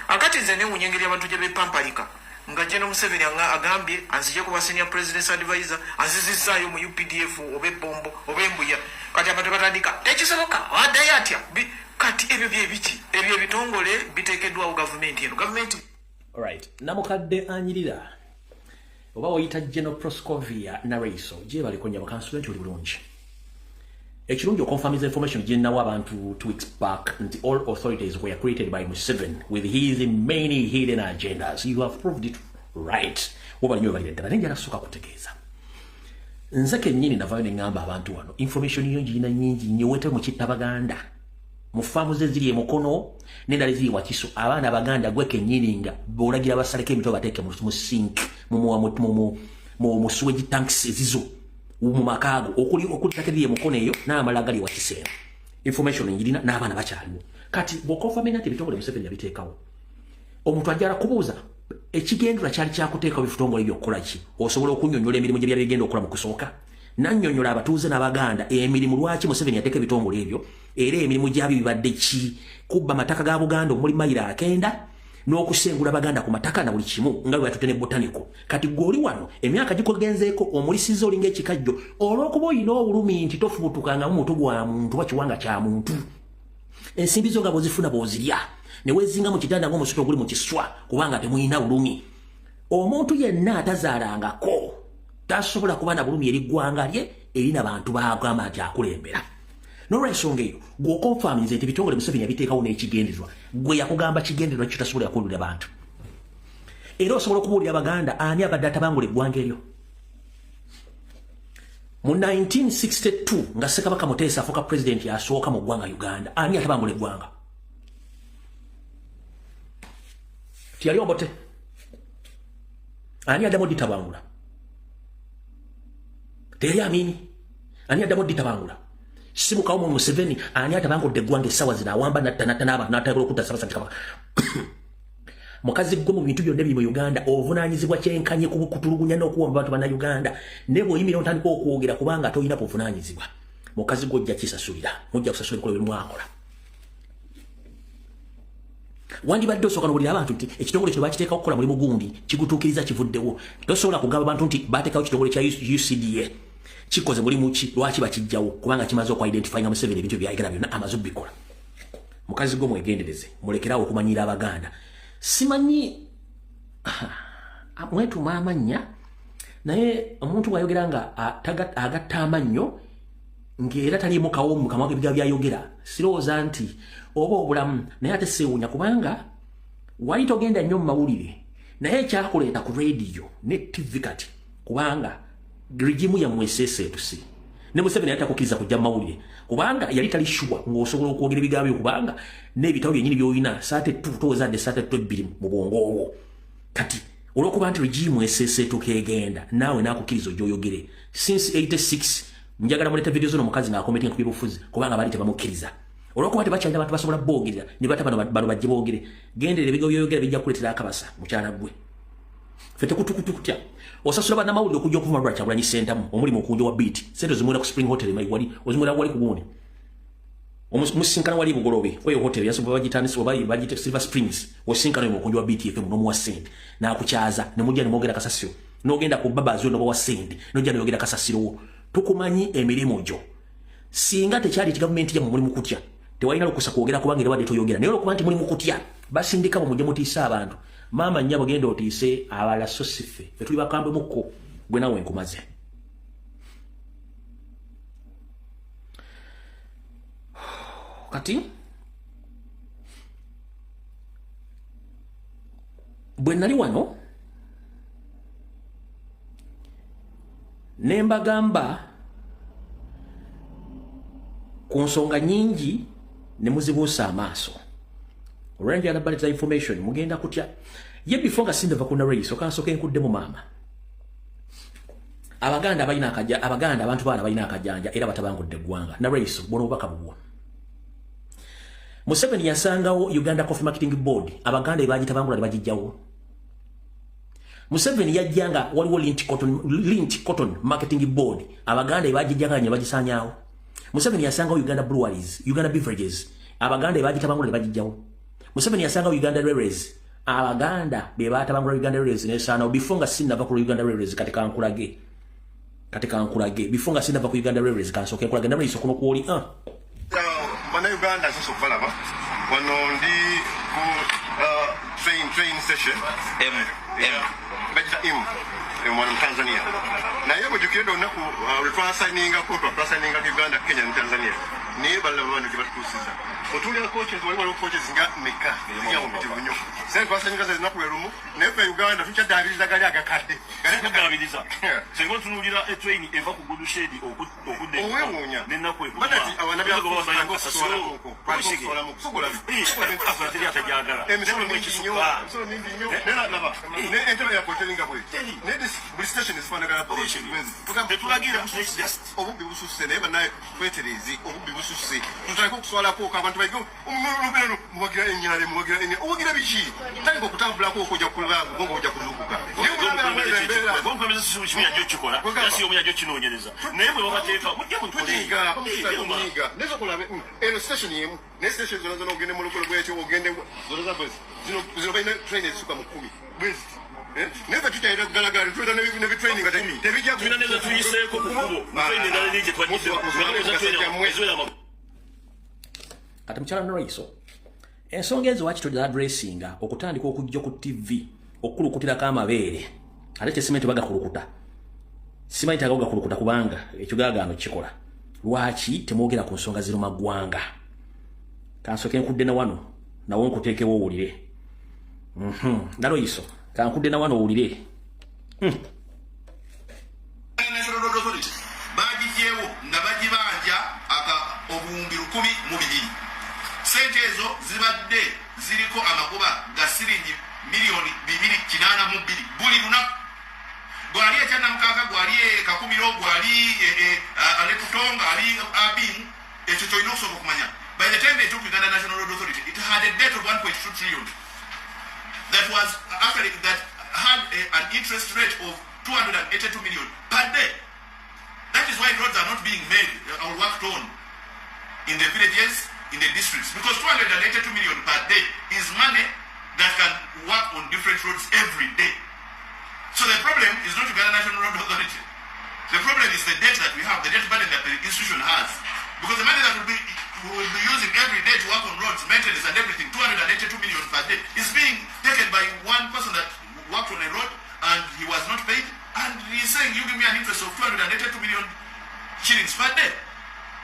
akati nze newunyengeri abantu gye bepampalika nga General Museveni agambye anzije kuba senior president's advisor anzizizaayo mu UPDF oba ebbombo oba embuya kati abantu batandika tekisoboka waddayo atya kati ebyo byebiki ebyo ebitongole biteekeddwawo gavumenti eno gavumenti alright namukadde anyirira oba oyita General Proscovia Nareso gye bali konya bakansula nti oli bulungi ekirungi okonfirmiza information gye nawo abantu 2 weeks back nti all authorities were created by Museveni with his many hidden agendas. You have proved it right. Oba nyo bali ddala nenjala soka kutegeeza nze kennyini navayo ne ngamba abantu wano information yo njina nyingi nyewete mu kittabaganda mu faamu ze ziri emukono n'endala ziri wakiso abaana abaganda gwe kennyini nga bolagira basaleko emito bateeke mu sink mu sewage tanks ezizo mu makago okuli takedi emukono eyo n'amala gali wakiseera information njirina n'abaana bakyaliwo kati bw'okonfirminga nti ebitongole Museveni yabiteekawo omuntu ajjala kubuuza ekigendera kyali kyakuteekawo ebitongole by'okukola ki osobola okunnyonnyola emirimu gye byali bigenda okukola mu kusooka nannyonnyola abatuuze n'abaganda emirimu lwaki Museveni yateeka ebitongole ebyo era emirimu gyabyo bibadde ki kubba amataka ga Buganda omuli mayiro 9 n'okusengula abaganda ku mataka na buli kimu nga bwe yatutene botanico kati goli wano emyaka gikogenzeeko omulisiza olinga ekikajjo olw'okuba oyina obulumi nti tofubutukanga mu mutu gwa muntu wa kiwanga kya muntu ensimbi zo nga bw'ozifuna bw'ozirya ne weezinga mu kitanda ng'omusota oguli mu kiswa kubanga temulina bulumi omuntu yenna atazaalangako tasobola kuba na bulumi eri ggwanga lye erina bantu bagamba nti akulembera n'olw'ensonga eyo gw'okonfirminze nti ebitongole Museveni yabiteekawo n'ekigendererwa gwe yakugamba kigendererwa kyo tasobola kuwulira bantu era osobola okubuulira abaganda ani abadde atabangula eggwanga eryo mu 1962 nga Ssekabaka Muteesa afuuka pulezidenti asooka mu ggwanga Uganda ani atabangula eggwanga tiyali obote ani adamo ditabangula teri amini ani adamo ditabangula simu kawo mu 7 ani atabango de gwange sawa zina wamba natanaba natayibula kutasaba Kabaka mukazi gwo mu bintu byonna biri mu Uganda ovunanyizibwa kyenkanye kutulugunya n'okuwamba abantu bana Uganda nebo yimira ontandika okwogera kubanga toyina povunanyizibwa mukazi gwo jja kisasulira mujja kusasulira ko buli mwakola wandi badde osoka n'obulira abantu nti ekitongole kino bakiteeka okukola mulimu gundi kigutuukiriza kivuddewo tosobola kugamba abantu nti bateekawo ekitongole kya UCDA kikoze mulimu ki lwaki bakijjawo kubanga kimaze okwidentifyinga mu 7 ebintu byayagala byonna amaze obikola mukazi gwo mwegendereze mulekerawo okumanyira Abaganda simanyi mwetu amanya naye omuntu bwayogera nga agatta amannyo ng'era taliimu kawo mu kamwa k'ebigambo byayogera sirowooza nti oba obulamu naye ate seewuunya kubanga wali togenda nnyo mu mawulire naye ekyakuleeta ku rediyo ne TV kati kubanga rigimu yammwe eseeseetusi ne Museveni yali takukkiriza kujja mu mawulire kubanga yali tali shuwa ng'osobola okwogera ebigambo byo kubanga n'ebitabo byennyini by'olina saate towezadde saate 2 mu bwongo obwo kati olw'okuba nti rigimu eseeseetuka egenda naawe n'akukkiriza ojja since 86 njagala muleta video zino mukazi ng'akometinga ku byobufuzi kubanga baali tebamukkiriza olw'okuba tebakyalina abantu basobola boogera ne bata bano bajje boogere genderera ebigambo by'oyogera bijja kukuleetera akabasa mukyala gwe ffe tekutukutya osasula bannamawulire okujja okuva mu Kyagulanyi Centamu omulimu okunja wa beat sente zimwera ku Spring Hotel mayi wali ozimwera wali ku gundi omusinkana wali bugolobe kweyo hotel yasobola bagitandisa oba bagite Silver Springs osinkana mu okunja wa beat FM no muwa sente n'akukyaza ne mujja ne mwogera kasasiro n'ogenda ku babazi no bawa sente n'ojja ne yogera kasasiro tukumanyi emirimu gyo singa tekyali government ya mu mulimu kutya tewalina lukusa kwogera kubanga era wadde toyogera naye olw'okuba nti mulimu kutya basindika bo mujje mutiisa abantu maama nnyabo genda otiise abala so siffe ffe tuli bakambwe mukko gwe nawe nkumaze kati bwe nali wano ne mbagamba ku nsonga nyingi ne muzibuusa amaaso olwenjala baleta information mugenda kutya ye before nga sindava ku narrace okansooka enkuddemu maama Abaganda balina Abaganda abantu baana balina akajanja era batabangudde eggwanga narrace bwono obubaka bubwo Museveni yasangawo Uganda Coffee Marketing Board Abaganda bagitabangula ne bagijjawo Museveni yajjanga waliwo Lint Cotton Marketing Board Abaganda bagijjanga ne bagisanyawo Museveni yasangawo Uganda Breweries Uganda Beverages Abaganda bagitabangula ne bagijjawo Museveni yasangawo Uganda Railways Abaganda batabangula Uganda Railways ne sana before nga sinava ku Uganda Railways katika nkulage before nga sinava ku Uganda Railways kansoke nkulage na race okuno kuoli Bana Uganda sisi okubalaba wano ndi ku train station mwana mu Tanzania naye bwejukire olunaku lwetwasayininga Uganda Kenya ne Tanzania naye balaba bano gye batutuusiza otulira coaches waliwo coaches nga meka yawumitivu nnyo sente twasayininga zinaku lwe lumu naye ffe Uganda tukyaddabiriza gali agakadde galekudabiriza singa otunuulira etrain eva ku Good Shade okudde owewuunya nennaku entebe yakotelinga bweti buli station ezifaanagana tetulagira obubbi bususse naye bannaye kweterezi obubbi bususse tutandika okuswalako abantu baige omulubirano muwagira ennyale owagira biki tandika okutambulako okojja kulango nga ojja kuzukuka omuyajo kinoonyereza naye bwe babateeka mujja munyiga nezokulabe eno station yemu naye station zona zona ogende mulukole bwekyo ogende zona za bwezi zino balina train ezisuka mu 10 bwezi never tutayira kugalagala tuta ne training ate tebijja tulina neza tuyiseeko ku kubo training ndala nije twajise ngakoza training ezwela ma kati mchala nroiso ensonga ezo waki tuli addressinga okutandika okujja ku TV okulukutira kamabeere ate kyesimenti bagakulukuta simanyi tagauga kulukuta kubanga ekigagaano kikola lwaki temwogera ku nsonga zino maggwanga kansoke nkudde na wano nawo nkuteekewo owulire naloiso kankudde na wano owulire bagijeewo nga bagibanja obuwumbi 1,200 sente ezo zibadde ziriko amakuba ga siringi milioni 282 buli lunaku gwali ekyana mukaaga gwali kakumiro gwali alekutonga ali abimu ekyo kyolina okusobola okumanya. By the time they took Uganda National Road Authority, it had a debt of 1.2 trillion that was actually that had an interest rate of 282 million per day. That is why roads are not being made or worked on in the villages, in the districts, because 282 million per day is money that can work on different roads every day. So the problem is not Uganda National Road Authority. The problem is the debt that we have, the debt burden that the institution has. Because the money that we will be using every day to work on roads, maintenance and everything, 282 million per day, is being taken by one person that worked on a road and he was not paid. And he's saying, you give me an interest of 282 million shillings per day.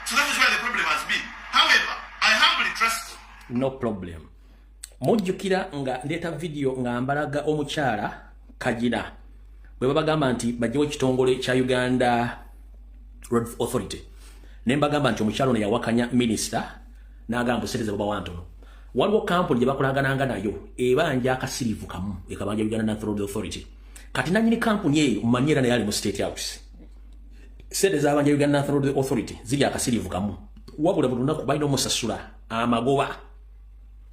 So that is where the problem has been. However, I humbly trust... No problem. Mujjukira nga ndeta video nga mbalaga omukyala Kajina. Bwe babagamba nti bajjewo ekitongole kya Uganda Road Authority. Ne mbagamba nti omukyala ono yawakanya minister n'agamba osereze baba wantono. Waliwo kampuni gye bakolagananga nayo ebanja akasirivu kamu ekabanja Uganda National Road Authority. Kati nanyini kampuni eyo mumanyira naye ali mu State House. Sede z'abanja Uganda National Road Authority ziri akasirivu kamu. Wabula buli lunaku balina omusasula amagoba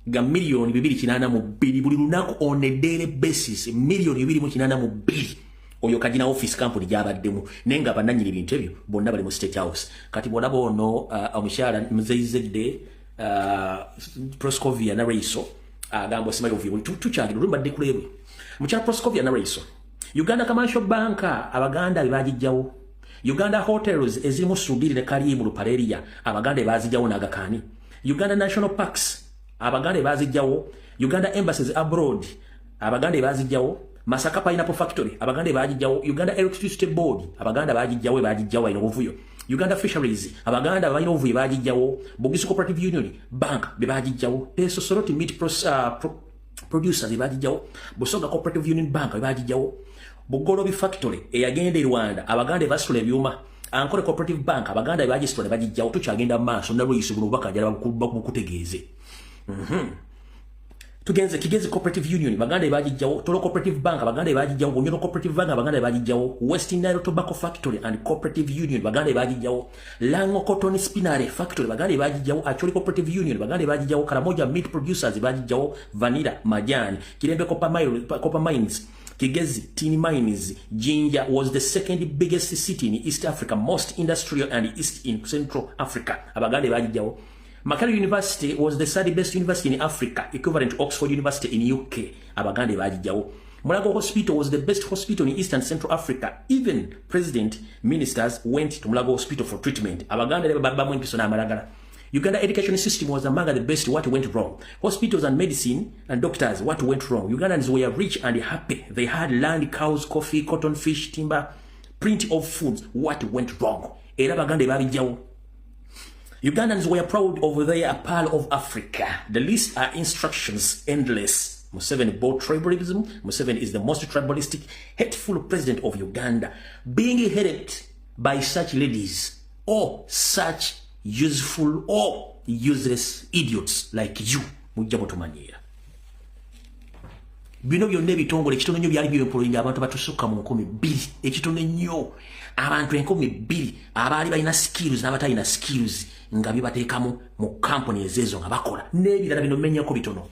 ga milioni 282 buli lunaku on a daily basis, milioni 282 oyo Kajina office company gyabaddemu nenga bananyiri bintu ebyo bonna bali mu State House. Kati bona bono omukyala muzeyizedde Proscovia na Reiso agambo simayo vyo tukyagiro lumbadde kulebwe mukyala Proscovia na Reiso. Uganda Commercial Bank abaganda bibagijjawo. Uganda Hotels ezirimu Sudiri ne Karimu Lupareria abaganda bazijjawo n'agakani. Uganda National Parks abaganda bazijjawo. Uganda Embassies Abroad abaganda bazijjawo. Masaka Pineapple Factory abaganda bagijjawo. Uganda Electricity Board abaganda bagijjawo ino buvuyo. Uganda Fisheries abaganda balina obuvuyo bagijjawo. Bugisu Cooperative Union Bank bebagijjawo. Peso Soroti Meat Producers bagijjawo. Busoga Cooperative Union Bank bagijjawo. Bugolobi Factory eyagenda Rwanda abaganda basula ebyuma. Ankole Cooperative Bank abaganda bagisitole bagijjawo. Tukyagenda maaso na Lwisi bulubaka jala bakutegeeze. Tugenze Kigezi Cooperative Union baganda bagijjawo. Tolo Cooperative Bank baganda bagijjawo. Bunyono Cooperative Bank baganda bagijjawo. Western Nile Tobacco Factory and Cooperative Union baganda bagijjawo. Lango Cotton Spinnery Factory baganda bagijjawo. Acholi Cooperative Union baganda bagijjawo. Karamoja Meat Producers bagijjawo. Vanilla Majani Kirembe Copper Mines Kigezi Tin Mines. Jinja was the second biggest city in East Africa, most industrial and east in Central Africa abaganda bagijjawo. Makerere University was the third best university in Africa, equivalent to Oxford University in UK. Abagande bagijjawo. Mulago Hospital was the best hospital in East and Central Africa. Even president, ministers went to Mulago Hospital for treatment. Abagande babamu empiso na amalagala. Uganda education system was among the best. What went wrong? Hospitals and medicine and doctors, what went wrong? Ugandans were rich and happy. They had land, cows, coffee, cotton, fish, timber, plenty of foods. What went wrong? Era bagande babijjawo. Ugandans were proud of their Pearl of Africa. The list are instructions endless. Museveni bought tribalism. Museveni is the most tribalistic, hateful president of Uganda, being headed by such ladies or such useful or useless idiots like you. Mujjabo tumanyira. Bino byonna ebitongole ekitono nnyo byali byempoloyinga abantu batusukka mu 200. Ekitono nnyo abantu 200 abaali balina skills n'abatalina skills nga bibateekamu mu company ezezo nga bakola n'ebirala bino mmenyako bitono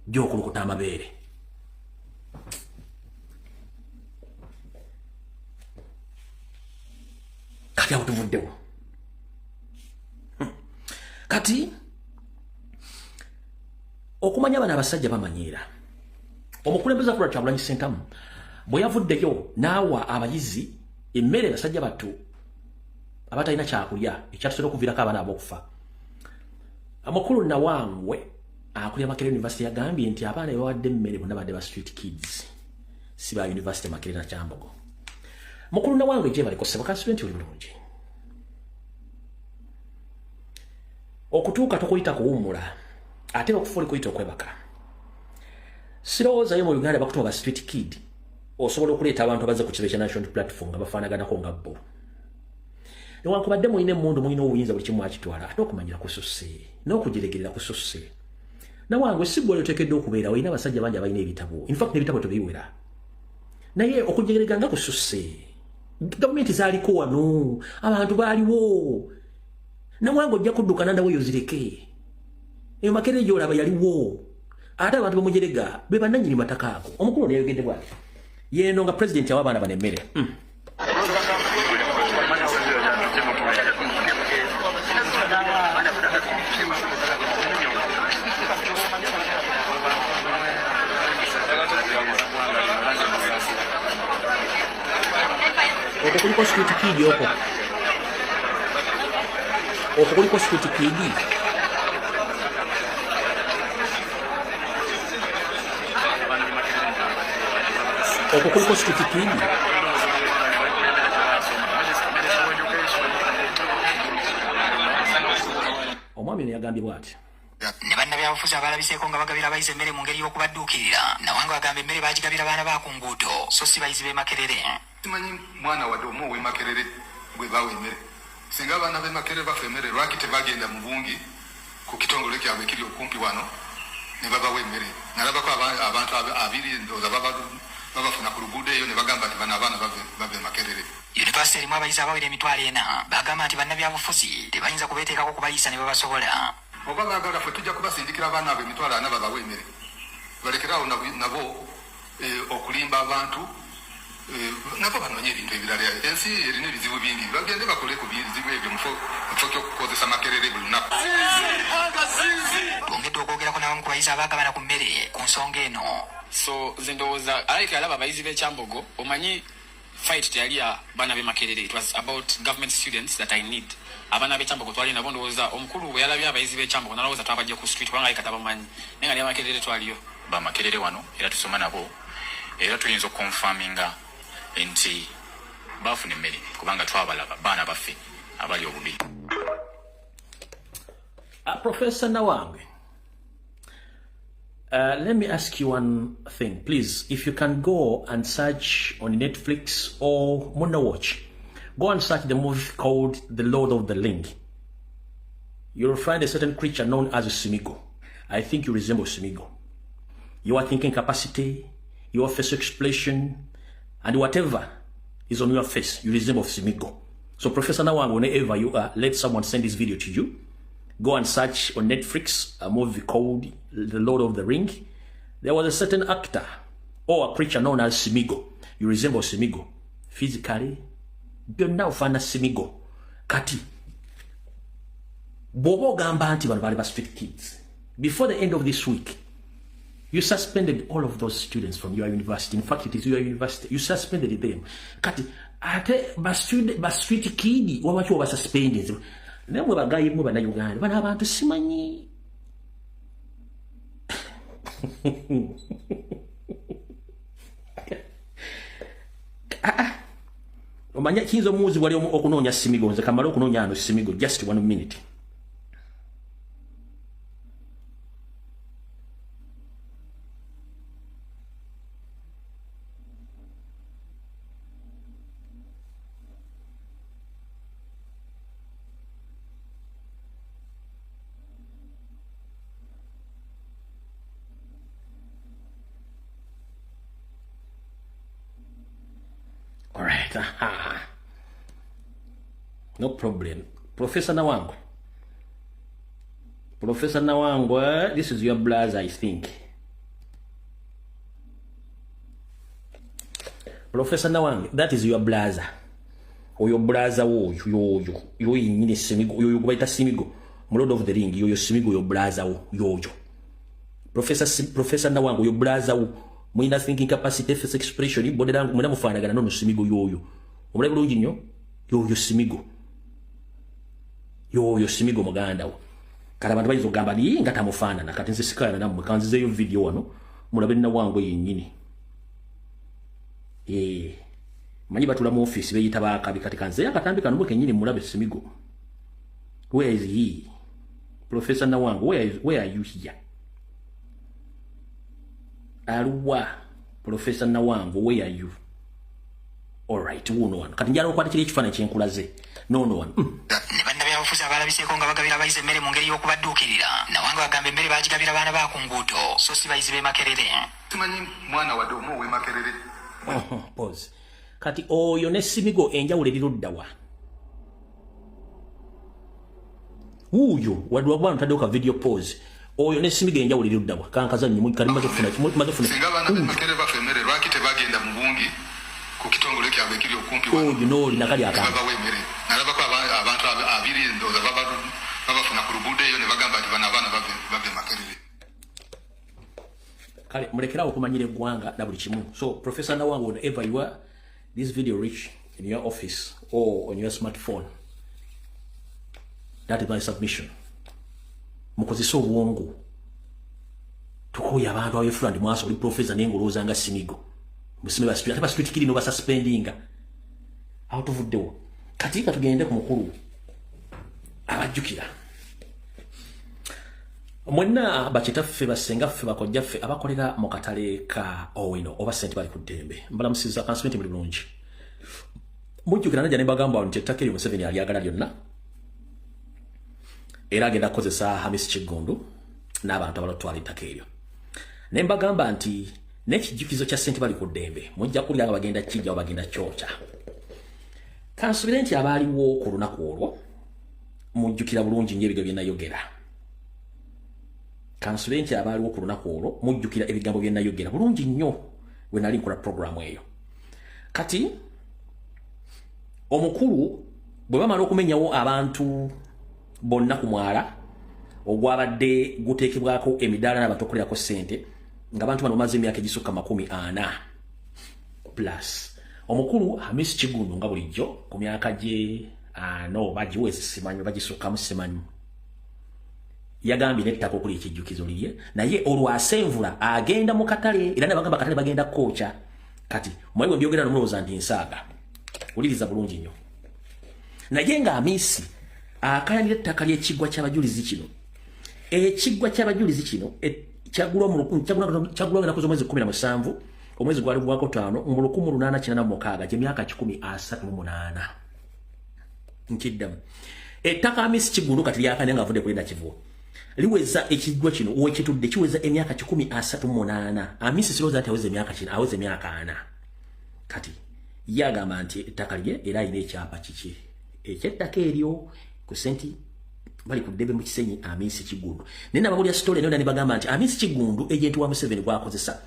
gy'okulukuta amabeere. Kati awo tuvuddewo. Kati okumanya bana abasajja bamanyiira. Omukulembeze Afro Kyagulanyi Ssentamu bwe yavuddeyo n'awa abayizi emmere basajja battu abatalina kyakulya ekyatusera okuviirako abaana ab'okufa. Amakulu Nawangwe akulira Makerere University yagambye nti abaana bawadde emmere bonna badde ba street kids, si ba University Makerere na Kyambogo. Mukulu Nawangwe gye baliko ssebo ka student oli bulungi. Okutuuka tokuyita kuwummula ate okufa oli kuyita okwebaka. Sirowooza yo mu Uganda bakutuma ba street kid osobola okuleeta abantu abaze ku kibe kya national platform nga bafaanaganako nga bo. Newankubadde mulina emmundu mulina obuyinza buli kimu akitwala ate okumanyira kususse n'okugiregerera kususse. Nawange si gwe otekedde okubeera walina abasajja bangi abalina ebitabo. In fact n'ebitabo tebiwera. Naye okujegeraganga kususse. Gavumenti zaaliko wano, abantu baaliwo. Nawange ojja kudduka nandawe yozireke. Eyo Makerere gy'olaba yaliwo. Ate abantu bamujerega be bannannyini mataka ago. Omukulu ne yayogedde bw'ati. Yeeno nga pulezidenti awa abaana bano emmere. Oko kuliko security kid oko. Oko kuliko security kid. Oko kuliko security kid. Omwami ne yagambye bw'ati. Ne bannabyabufuzi abalabiseeko nga bagabira abayizi emmere mu ngeri y'okubadduukirira. Nawange bagamba emmere baagigabira baana ba ku nguudo so si bayizi b'e Makerere. Simanyi mwana wadde omu ow'e Makerere bwe bawa emmere. Singa abaana b'e Makerere bafa emmere lwaki tebagenda mu bungi ku kitongole kyabwe ekiri okumpi wano ne babawa emmere. Nalabako abantu abiri ndowooza babafuna ku luguudo eyo ne bagamba nti bano abaana bava e Makerere. Yunivasite erimu abayizi abawera emitwalo 4 bagamba nti bannabyabufuzi tebayinza kubeeteekako kubayisa ne babasobola. Oba baagala ffe tujja kubasindikira abaana abo emitwalo 4 babawa emmere. Balekerawo nabo okulimba abantu nabo banoonye ebintu ebirala. Ensi erina ebizibu bingi bagende bakole ku bizibu ebyo mufo ky'okukozesa Makerere buli lunaku. Twongedde okwogerako n'abamu ku bayizi abaagabana ku mmere ku nsonga eno. So nze ndowooza alayika yalaba abayizi b'ekyambogo omanyi fight teyali ya baana b'e Makerere. It was about government students that I need. Abaana b'ekyambogo twali nabo ndowooza omukulu bwe yalabye abayizi b'ekyambogo n'alowooza twabajja ku street kubanga alayika tabamanyi naye nga ne Makerere twaliyo. Ba Makerere wano era tusoma nabo era tuyinza okukonfaminga nti bafuna emmere kubanga twabalaba baana baffe abali obubi. Professor Nawange, let me ask you one thing, please. If you can go and search on Netflix or Monowatch, go and search the movie called The Lord of the Ring. You'll find a certain creature known as Simigo. I think you resemble Simigo. Your thinking capacity, your face expression, and whatever is on your face, you resemble Simigo. So Professor Nawange, whenever you are, let someone send this video to you. Go and search on Netflix a movie called The Lord of the Ring. There was a certain actor or a creature known as Simigo. You resemble Simigo. Physically, byonna ofaana Simigo. Kati, bw'oba ogamba nti bano bali ba street kids. Before the end of this week, you suspended all of those students from your university. In fact, it is your university. You suspended them. Kati, ate ba street kid, wabaki waba suspended. Nemwe bagayi mwe bana Uganda. Bana abantu simanyi. Omanya kinzo muzi wali okunoonya Simigo nze kamala okunoonya ano Simigo just 1 minute. Alright, no problem. Professor Nawange. Professor Nawange, this is your blazer, I think. Professor Nawange, that is your blazer. Or your blazer, yo yinyine Simigo, yo kubaita Simigo. Lord of the Ring, yo Simigo, your blazer, yo. Professor Nawange, your blazer, mwina thinking capacity, face expression, body language, mwina mufanagana no Simigo yo. Omulebe bulungi nnyo, yo Simigo. Yo Simigo muganda wo. Kala abantu bayizo gamba ni nga tamufaanana kati nze sikala namwe kanzizeyo video wano mulabe Nawange yennyini. Manyi batula mu office beyita bakabi kati kanze yakatambika nomwe kennyini mulabe Simigo. Where is he? Professor Nawange, where are you here? Aluwa, Professor Nawange, where are you? All right, no one. Kati njalo kwati kile kifaananyi kyenkulaze. No one. ebyobufuzi abalabiseeko nga bagabira abayizi emmere mu ngeri y'okubadduukirira Nawanga bagamba emmere baagigabira baana ba ku nguudo so si bayizi b'e Makerere. Simanyi mwana wadde omu ow'e Makerere. Pause. Kati oyo ne Simigo enjawulo eriruddawa. Uyo wadde wagwana ntaddewo ka video pause. Oyo ne Simigo enjawulo eriruddawa. Kankazanyi mu kali mazofuna. Singa abaana b'e Makerere bafa emmere lwaki tebagenda mu bungi ku kitongole kyabwe ekiri okumpi oyo n'oli nakali akamba. Babawa emmere. Nalabako abantu abiri ndowooza babafuna ku luguudo eyo ne bagamba nti bano abaana bave Makerere. Kale mulekerawo okumanyira eggwanga na buli kimu. So Professor Nawanga, whenever you are, this video reach in your office or on your smartphone, that is my submission. Mukozesa obwongo tukoya abantu abefula ndi mwaso oli professor n'engolooza nga Simigo musime ba street ate ba street kiri no ba suspendinga aho tuvuddewo kati katugende ku mukulu abajjukira mwenna bakitaffe basengaffe bakojjaffe abakolera mu katale ka Owino oba sente bali ku ddembe mbalamusiza kansumenti buli bulungi mujjukira najja ne bagamba nti Ntekateekaze Museveni alyagala lyonna era agenda kukozesa Hamisi Kigundu n'abantu abalotwala ettaka eryo ne mbagamba nti n'ekijjukizo kya sente bali ku ddembe mujja kulya nga bagenda kijja bagenda kyokya kansubire nti abaaliwo ku lunaku olwo mujjukira bulungi nnyo ebigambo bye nayogera kansubire nti abaaliwo ku lunaku olwo mujjukira ebigambo bye nayogera bulungi nnyo bwe nali nkola programu eyo kati omukulu bwe bamala okumenyawo abantu bonna ku mwala ogwabadde guteekebwako emidaala n'abantu okukolerako sente ng'abantu bano bamaze emyaka egisukka 40 plus omukulu Hamisi Kigundu nga bulijjo ku myaka gye no bagiwezi simanyi bagisukkamu simanyi yagambye nettaka okuli ekijjukizo lirye naye olwasenvula agenda mu katale era ne bagamba katale bagenda kookya kati mwayiwe mbyogera nomulowooza nti nsaaga uliriza bulungi nnyo naye nga Hamisi akayanira ettaka ly'ekiggwa ky'abajulizi kino ekiggwa ky'abajulizi kino kyagulwa nakuza omwezi 17 omwezi gwali gwako 5 mu 1896 gy'emyaka 138 nkiddamu ettaka Hamisi Kigundu kati lyakanya nga avudde kulenda kivuo liweza ekiggwa kino wekitudde kiweza emyaka 138 Hamisi sirowooza nti aweza emyaka 4 kati yagamba nti ettaka lye era alina ekyapa kiki ekyettaka eryo ku senti bali ku ddembe mu Kisenyi Hamisi Kigundu naye nabawulira story nayo ne bagamba nti Hamisi Kigundu ejenti wa Museveni gwakozesa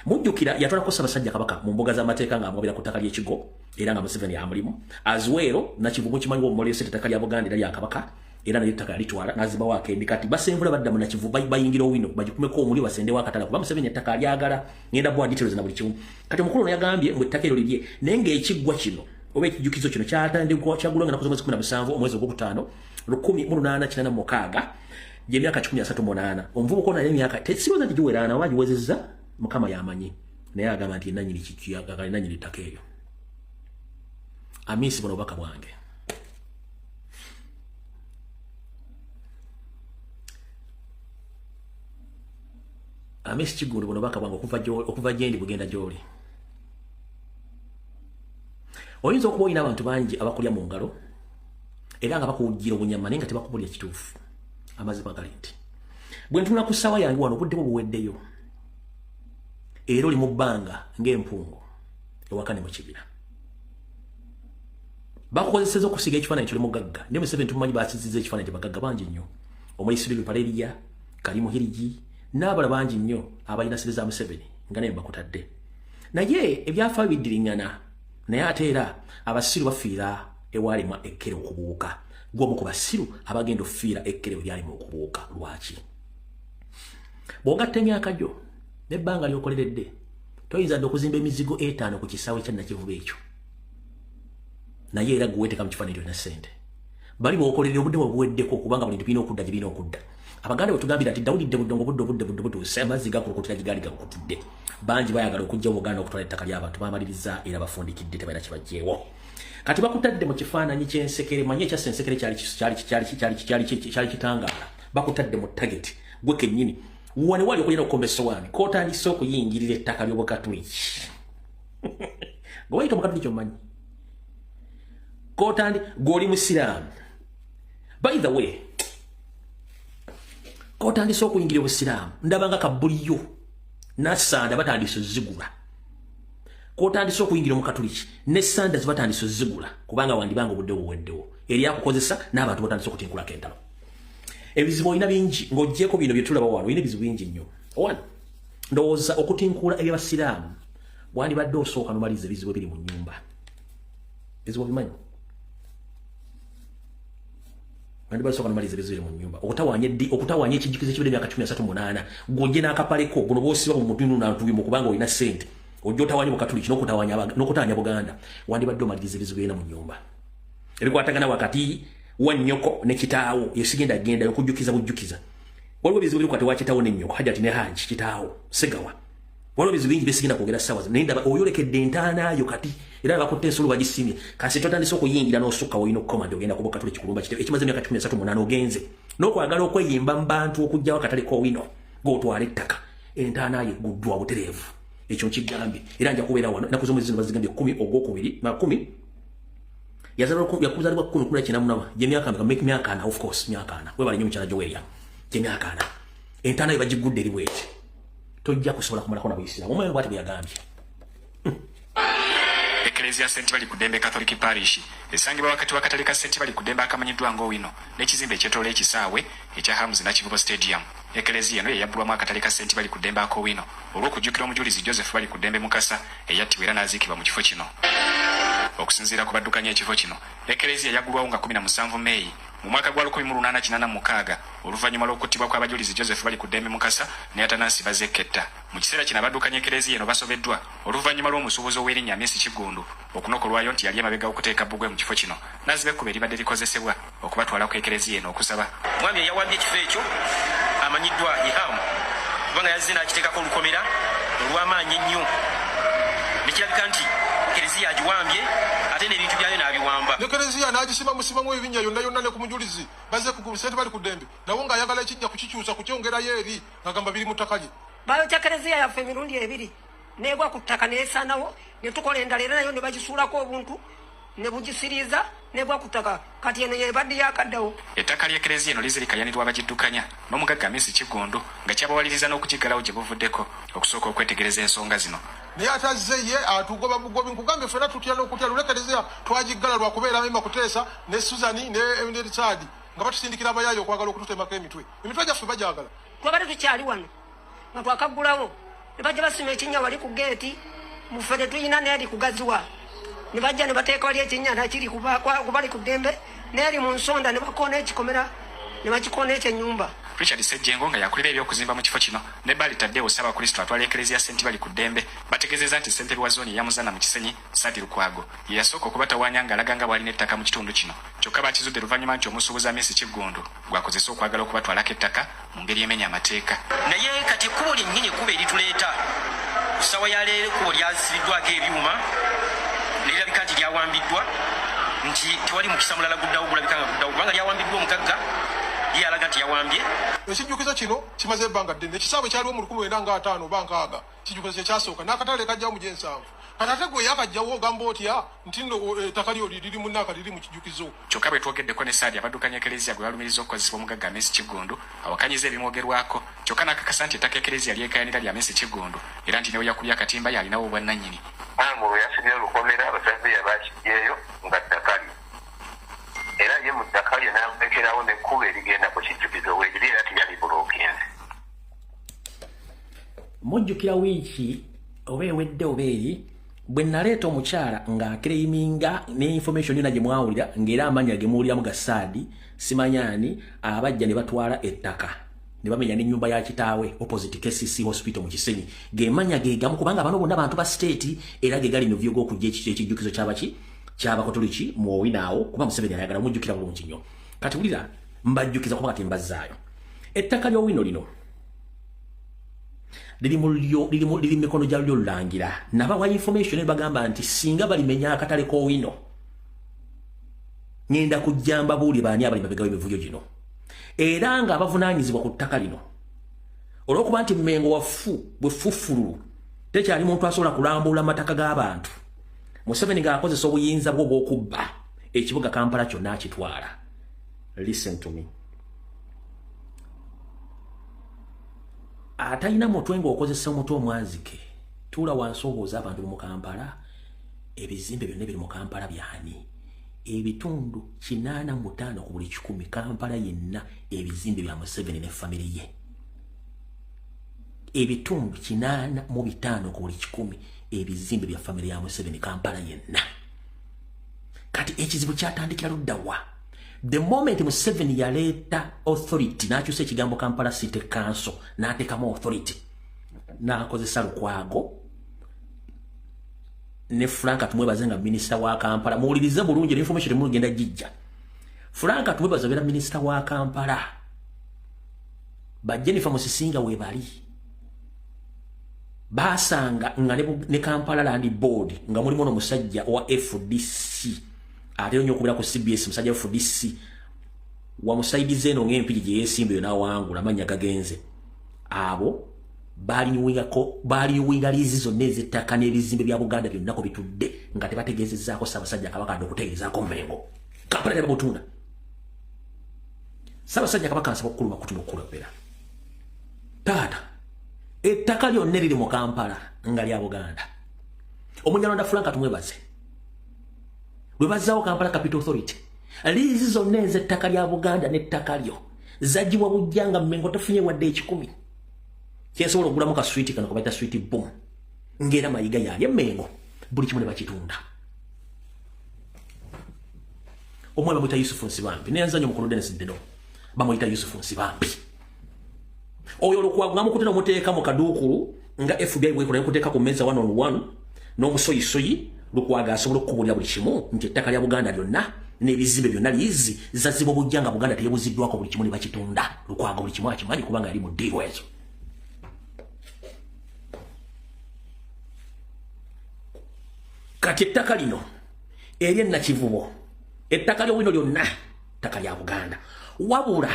mujjukira yatwalako Ssaabasajja Kabaka mu mbuga z'amateeka ng'amugabira ku ttaka ly'ekigo era nga Museveni amulimu azwero nakivumu kimanyiwo omumaliyo sente ettaka lya Buganda era lya Kabaka era nayo ettaka yalitwala nazibawo akendi kati basenvula badda mu nakivu bayingira Owino bagikumeko omuli basendewo akatala kuba Museveni ettaka alyagala ngenda bwa details na buli kimu kati omukulu yagambye mbu ettaka eryo lirye naye ng'ekiggwa kino oba ekijjukizo kino kyagulwa nga nakuza omwezi 17 omwezi ogwokutaano 1896 gy'emyaka 138 omuvubuka ono alina emyaka tesirowooza nti giweraana oba giwezezza Mukama yamanyi naye agamba nti nanyini kikyagali nanyini ttaka eryo Hamisi buno obubaka bwange Hamisi Kigundu buno obubaka bwange okuva gyendi bugenda gy'oli oyinza okuba olina abantu bangi abakulya mu ngalo era nga bakuwujjira obunyama naye nga tebakubulya kituufu amazima gali nti bwe ntunula ku ssaawa yange wano obudde bwo buweddeyo era oli mu bbanga ng'empungu ewaka ne mu kibira bakukozeseza okusiga ekifaananyi kyoli mugagga naye Museveni tumumanyi baasizizza ekifaananyi kyebagagga bangi nnyo omuyisibiri Paleriya Kalimu Hirigi n'abala bangi nnyo abalina sire za Museveni nga naye bakutadde naye ebyafaayo biddiriŋŋana naye ate era abasiru bafiira ewalima ekkere okubuuka gw'omu ku basiru abagenda okufiira ekkere ebyalima okubuuka lwaki bw'ogatta emyaka gyo n'ebbanga ly'okoleredde toyinza dde okuzimba emizigo 5 ku kisaawe kya Nakivuba ekyo naye era gweweteeka mu kifaananyi olina ssente bali bw'okolerera obudde bwe buweddeko kubanga buli nti birina okudda gye birina okudda abaganda bwe tugambira nti dawulidde budongo budde butuuse amazzi gakulukutira gigaali gakutudde bangi bayagala okujja mu Buganda okutwala ettaka ly'abantu bamaliriza era bafundikidde tebalina kibajjeewo kati bakutadde mu kifaananyi ky'ensekere manye ekyassa ensekere kyali kitangaala bakutadde mu tageti gwe kennyini wane wali okulina okukomba essowaani kootandise okuyingirira ettaka ly'Obukatuliki gwe wayita Omukatuliki omumanyi kootandi gw'oli Musiraamu By the way, kotandise okuyingira obusiraamu ndabanga kabuliyo nasanda batandise zigula. Kotandise okuyingira mu katoliki ne sanda zibatandise zigula kubanga wandibanga obudde buweddewo. Eri akukozesa n'abantu batandise okutinkula kentalo. Ebizibu olina bingi ng'oggyeko bino bye tulaba wano olina ebizibu bingi nnyo. One, ndowooza okutinkula eby'abasiraamu wandibadde osooka nomaliza ebizibu ebiri mu nnyumba. Ebizibu bimanyi? Wandibadde osooka nomaliza ebizibu ebiri mu nnyumba. Okutawaanya ekijjukizo ekibadde emyaka 38 ng'ojje n'akapaleko guno bw'osiba mu mutundu n'antubimu kubanga olina ssente. Ojja otawaanya Bukatuliki n'okutawaanya Buganda. Wandibadde omaliriza ebizibu ebirina mu nnyumba. Ebikwatagana wakati wa nnyoko ne kitaawo yesigenda agenda okujjukiza bujjukiza. Waliwo ebizibu biri kwate wa kitaawo ne nnyoko hajati ne haji kitaawo segawa. Waliwo ebizibu bingi besigenda kwogera ssaawa naye ndaba oyolekedde entaanaayo kati era bakutte ensolo bagisimye kasi totandise okuyingira n'osukka olina okukomanda ogenda ku Bukatuliki kulumba kitebe ekimaze emyaka 38 ogenze n'okwagala okweyimba mu bantu okujjawo akatale k'owino ng'otwala ettaka entaanaayo egguddwa butereevu ekyo nkigambye era nja kubeera wano ennaku z'omwezi zino bazigambye 10 Ogwokubiri na 10 yakuzalibwa 10 kula kinamuna je myaka ana of course myaka ana we bali nyo mchana joweria je myaka ana entana ibajigudde eri bwete tojja kusobola kumalako na buyisira omwe bwati byagambye. Eklezia St. Bali Kudembe Catholic Parish esangibwa wakati wa katale ka St. Bali Kudembe akamanyiddwa ng'owino n'ekizimbe ekyetoolo ekisaawe ekya Hamuzi na Kivubo Stadium. Eklezia eno yabbulwamu akatale ka St. Bali Kudembe ak'owino olw'okujjukira omujulizi Joseph Bali Kudembe Mukasa eyattibwa era n'aziikibwa mu kifo kino. Okusinziira ku baddukanya ekifo kino, Eklezia yaggulwawo nga 17 Meeyi mu mwaka gwa 1886 oluvannyuma lw'okuttibwa kw'abajulizi Joseph Bali Kudembe Mukasa ne Atanasi Bazeketta. Mu kiseera kino abaddukanya Eklezia eno basobeddwa oluvannyuma lw'omusuubuzi ow'erinnya Messi Kigundu okunokolwayo nti yali emabega okuteeka bbugwe mu kifo kino n'aziba ekkuba eribadde likozesebwa okubatwala ku Eklezia eno okusaba. Mwami eyawambye ekifo ekyo amanyiddwa Ihamu kubanga yazze n'akiteekako olukomera olw'amaanyi ennyo nekirabika nti Eklezia agiwambye ate n'ebintu byayo n'abiwamba. Eklezia n'agisima musimamu ebinnya yonna ne ku mujulizi bazze ku St. Bali Kudembe nawo ng'ayagala ekijja kukikyusa kukyongerayo eri ng'agamba biri mu ttaka lye. Bayo kya Eklezia yaffe emirundi ebiri neegwa ku ttaka neesanawo ne tukola endala era nayo ne bagisuulako obuntu ne bugisiriiza neegwa ku ttaka kati eno yebadde yakaddawo. Ettaka lya Eklezia eno lizirikayanirwa abagiddukanya n'omugagga Messi Kigundu nga kyabawaliriza n'okukiggalawo gye buvuddeko okusooka okwetegereza ensonga zino. Naye atazze ye atugoba bugobi nkugambe ffena tutya n'okutya Eklezia twagiggala lwa kubeera Mima Kuteesa ne Suzani ne Richard nga batusindikira abayaayo okwagala okututemako emitwe. Emitwe gyaffe bagyagala. Twabadde tukyali wano nga twakaggulawo ne bajja basima ekinnya wali ku geeti muffe tetuyina n'eri kugaziwa ne bajja ne bateeka wali ekinnya nakiri kubali Kudembe n'eri mu nsonda ne bakoona ekikomera ne bakikoona ekyennyumba. Richard Sejjengo nga yakulira ebyokuzimba mu kifo kino ne Bali Taddewo Ssaabakristo atwala Eklezia St. Bali Kudembe bategeezezza nti ssentebe wa zooni eyamuzana mu Kisenyi Sadi Lukwago ye yasooka okubatawaanya ng'alaga nga bw'alina ettaka mu kitundu kino kyokka bakizudde luvannyuma nti omusuubuza Messi Kigundu gwakozesa okwagala okubatwalako ettaka mu ngeri emenya amateeka. Naye kati ekkubo lyennyini ekkubo erituleeta ku ssawa ya leero ekkubo lyasibiddwako ebyuma nerirabika nti lyawambiddwa nti tewali mukisa mulala guddawo gulabika nga guddawo kubanga lyawambiddwa omugagga ye alaga nti yawambye. Ekijjukizo kino kimaze ebbanga ddene ekisaawe kyaliwo mu 1905 bankaaga kijjukizo kye kyasooka n'akatale kajjawo mu gyensanvu kati ate gwe yakajjawo ogamba otya nti nno ettaka lyo liri munnaaka liri mu kijjukizo. Kyokka bwe twogeddeko ne Saadi abaddukanya Eklezia gwe balumiriza okukozesebwa omugagga Messi Kigundu awakanyiza ebimwogerwako kyokka n'akakasa nti ettaka Eklezia lyekayanira lya Messi Kigundu era nti newe yakubya akatimba yalinawo obwannannyini. Amuru yasibye olukomera abasajja bakiggyeyo nga ttaka lye era ye mu ttaka lye n'amekerawo n'ekkuba erigenda ku kijjukizo weegiri era tiyali bulookinze. Mujjukira wiiki oba ewedde oba eri bwe naleeta omukyala ng'akereyiminga ne information yonna gye mwawulira ng'era amannya ge muwuliramu ga Saadi simanyaani abajja ne batwala ettaka ne bamenya n'ennyumba ya kitaawe opposite KCC hospital mu Kisenyi ge manya ge gamu kubanga bano bonna bantu ba state era ge gali novyo g'okujja ekijjukizo ky'abakatoliki mu Owinaawo kuba Museveni ayagala mujjukira bulungi nnyo. Kati wulira mbajjukiza kuba kati mbazzaayo ettaka ly'Owino lino liri mikono gya Lulangira nabawa information ne bagamba nti singa balimenya akatale k'Owino ngenda kujjamba buuli baani abali mabega w'emivuyo gino era nga abavunaanyizibwa ku ttaka lino olw'okuba nti Mmengo wafu bwe ffufululu tekyali muntu asobola kulambula amataka g'abantu. Museveni ng'akozesa obuyinza bwe obw'okubba ekibuga Kampala kyonna akitwala listen to me. Ataina mutwengo okozesa omuto omwazike tula wansoboza abantu mu Kampala ebizimbe byonna biri mu Kampala byani ebitundu 85 ku buli 100 Kampala yenna ebizimbe bya Museveni ne family ye ebitundu 85 ku buli 100 ebizimbe bya family ya Museveni Kampala yenna kati ekizibu kyatandikira luddawa the moment Museveni yaleta authority nakyusa ekigambo Kampala City Council n'ateekamu authority n'akozesa Lukwago ne Frank tumwebaze nga minister wa Kampala muwulirize bulungi information mugenda jijja Frank tumwebaze nga minister wa Kampala ba Jennifer Musisinga we bali basanga nga ne Kampala Land Board nga mulimo n'omusajja wa FDC ate nyo kubira ku CBS musajja wa FDC wa musaidize eno ng'empiri gye yesimbe na wangula amanya gagenze abo bali wingalizi zonna ez'ettaka n'ebizimbe bya Buganda byonna ko bitudde nga tebategeezezzaako Ssaabasajja Kabaka n'okutegeezaako Mmengo Kampala tebabutunda Ssaabasajja Kabaka ansaba okukuluma kutuno okulabera taata ettaka lyonna eriri mu Kampala nga lya Buganda Omunyalwanda Frank tumwebaze lwe bazzaawo Kampala Capital Authority liizi zonna ez'ettaka lya Buganda n'ettaka lyo zagibwa bujja nga Mmengo tafunye wadde 10 kyesobola okugulamu ka switi kano kabaita switi boom ngera Mayiga yali Mmengo buli kimu ne bakitunda omwe bamuyita Yusufu Nsibambi neyanzanyo mukulu Dennis Deno bamuyita Yusufu Nsibambi oyo Lukwago ngamukutera omuteeka mu kaduukulu nga FBI bwekola okuteeka ku meza 1-on-1 n'omusoyisoyi Lukwago asobola okukubulira buli kimu nti ettaka lya Buganda lyonna n'ebizimbe byonna liizi zazibwa bujja nga Buganda teyebuziddwako buli kimu ne bakitunda Lukwago buli kimu akimanyi kubanga yali mu ddiiro ezo kati ettaka lino erye Nakivubo ettaka ly'owino lyonna ttaka lya Buganda wabula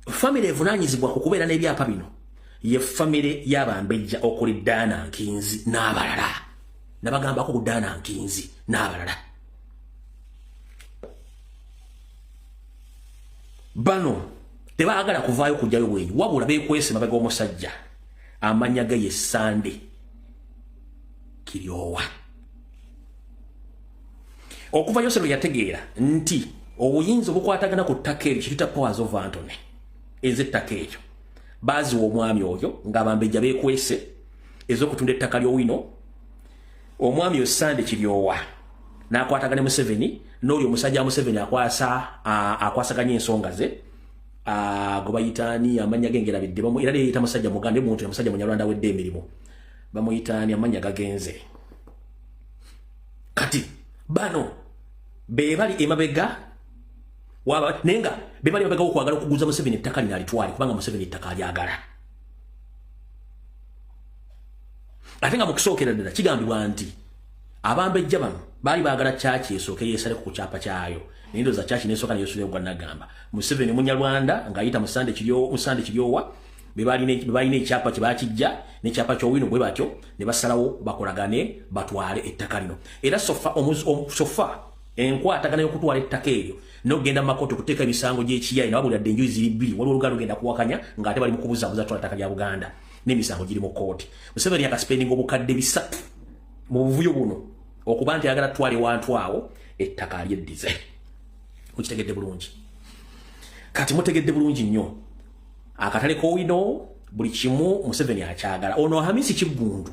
family evunaanyizibwa ku kubeera n'ebyapa bino ye family y'Abambejja okuli Daana Nkinzi n'abalala nabagambako ku Daana Nkinzi n'abalala bano tebaagala kuvaayo kujjayo bwenyi wabula beekwese mabega omusajja amanya ge ye Sande Kiryowa okuva yose lwe yategeera nti obuyinza obukwatagana ku ttaka eryo kituyita powers of Antony ez'ettaka eryo baaziwa omwami oyo ng'Abambejja beekwese ez'okutunda ettaka ly'owino omwami Sande Kiryowa n'akwatagana Museveni n'oli omusajja Museveni akwasaganya ensonga ze gwe bayitaani amanya gengerabidde era leeyita musajja muganda muntu musajja Munyarwanda wedde emirimu bamuyitaani amanya gagenze kati bano bebali emabega waba nenga bebali emabega okwagala okuguza Museveni ettaka lino alitwale kubanga Museveni ettaka alyagala ate nga mu kusookera ddala kigambibwa nti Abambejja bano baali baagala chachi esooke yeesale ku kyapa kyayo nindo za chachi nesooka neyesuule gwa nagamba Museveni Munyarwanda ng'ayita Musande Kiryowa bebalina ekyapa kye bakijja n'ekyapa ky'owino bwe batyo ne basalawo bakolagane batwale ettaka lino era sofa enkwatagana y'okutwala ettaka eryo n'okugenda mu makooti okuteeka emisango gy'ekiyayi nababulidde enjuyi ziri bbiri waliwo oluganda lugenda kuwakanya ng'ate bali mu kubuzaabuza twala ettaka lya Buganda n'emisango giri mu kooti Museveni yakasipendinga obukadde 3 mu buvuyo buno okuba nti ayagala twale wantu awo ettaka alyeddize mukitegedde bulungi kati mutegedde bulungi nnyo akatale k'owino buli kimu Museveni akyagala ono Hamisi Kiggundu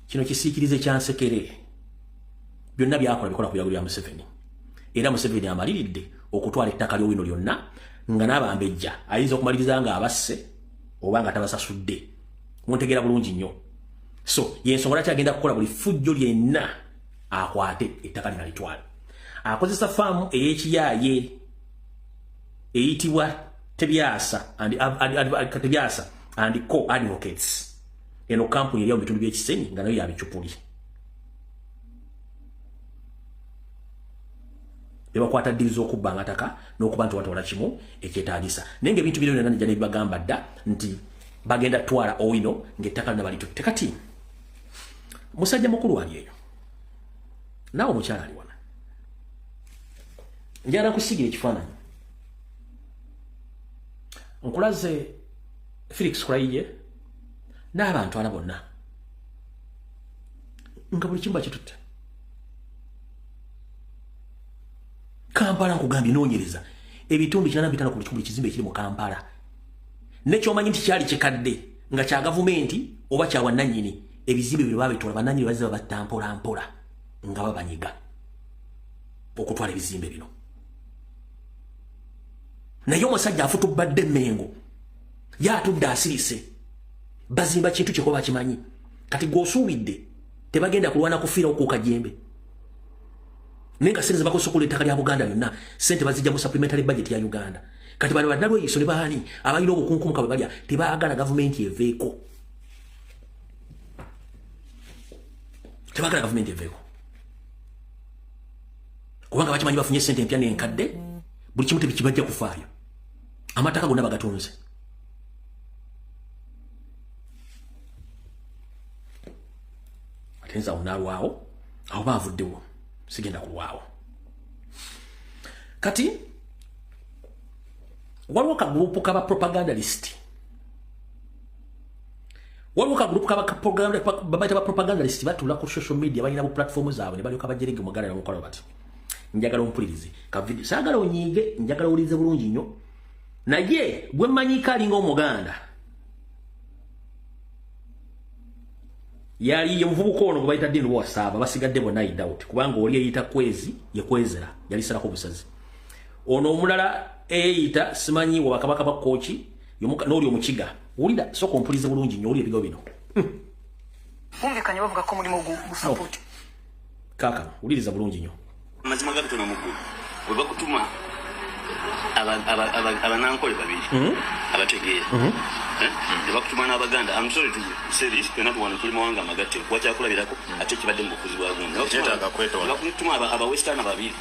kino kisiikirize kyansekere byonna byakola bikola ku byago bya Museveni era Museveni amaliridde okutwala ettaka ly'owino lyonna nga n'Abambejja ayinza okumaliriza nga abasse oba nga tabasasudde muntegeera bulungi nnyo so yensonga lwaki agenda kukola buli fujjo lyenna akwate ettaka lino alitwala akozesa faamu ey'ekiyaaye eyitibwa Tebyasa and Co Advocates eno kampuni eri mu bitundu by'ekisenyi nga nayo yabicupuli bebakwata ddiri z'okubba amataka n'okuba nti watwala kimu ekyetaagisa naye ng'ebintu bino byonna ne bagamba dda nti bagenda twala owino ng'ettaka lina balitutte kati musajja mukulu ali eyo naawe omukyala ali wana njagala kusigira ekifaananyi nkulaze Felix Kulaije n'abantu ala bonna nga buli kimu bakitutte. Kampala nkugambye noonyereza ebitundu 45 ku buli kizimbe ekiri mu Kampala nekyomanyi nti kyali kikadde nga kya gavumenti oba kya wannannyini ebizimbe bye babitwala bannannyini bazze babatta mpola nga babanyiga okutwala ebizimbe bino. Naye omusajja afutubadde Mengo yatudde asirise bazimba kintu kye koba kimanyi kati gwosuubidde tebagenda kulwana kufiira okuuka jembe nenga sente bakosokola ettaka lya Buganda lyonna sente bazijja mu supplementary budget ya Uganda kati bano bannalweyiso ne baani abalina obukunkumuka bwe balya tebaagala gavumenti eveeko kubanga bakimanyi bafunye sente empya n'enkadde buli kimu tebikibajja kufaayo amataka gonna bagatunze. Atenza unalwao aho bavuddewo sigenda kulwawo. Kati waliwo ka group kaba propagandalist batula ku social media balina bu platform zaabwe ne balyoka bajerege mugala mukola bati njagala ompulirize ka video sagala onyiige njagala ulize bulungi nnyo naye gwe manyika alinga omuganda yali yemuvubuka ono gwe bayita Dini Wasaba basigadde bonna idauti kubanga oli eyita kwezi yekwezera yali salako busazi ono omulala eyita simanyi wa Kabaka ba kochi n'oli omukiga ulida soko ompulize bulungi nnyo oli ebigo bino kumvikanya bavuga ko mulimo gusupport kaka uliriza bulungi nnyo mazima gato na mukulu weba kutuma abanankole babiri abategeera bakutuma n'abaganda. I'm sorry to say this, tena tuwana tuli mawanga magate wacha kulabirako ate kibadde mu kuzibu agunda bakutuma aba western babiri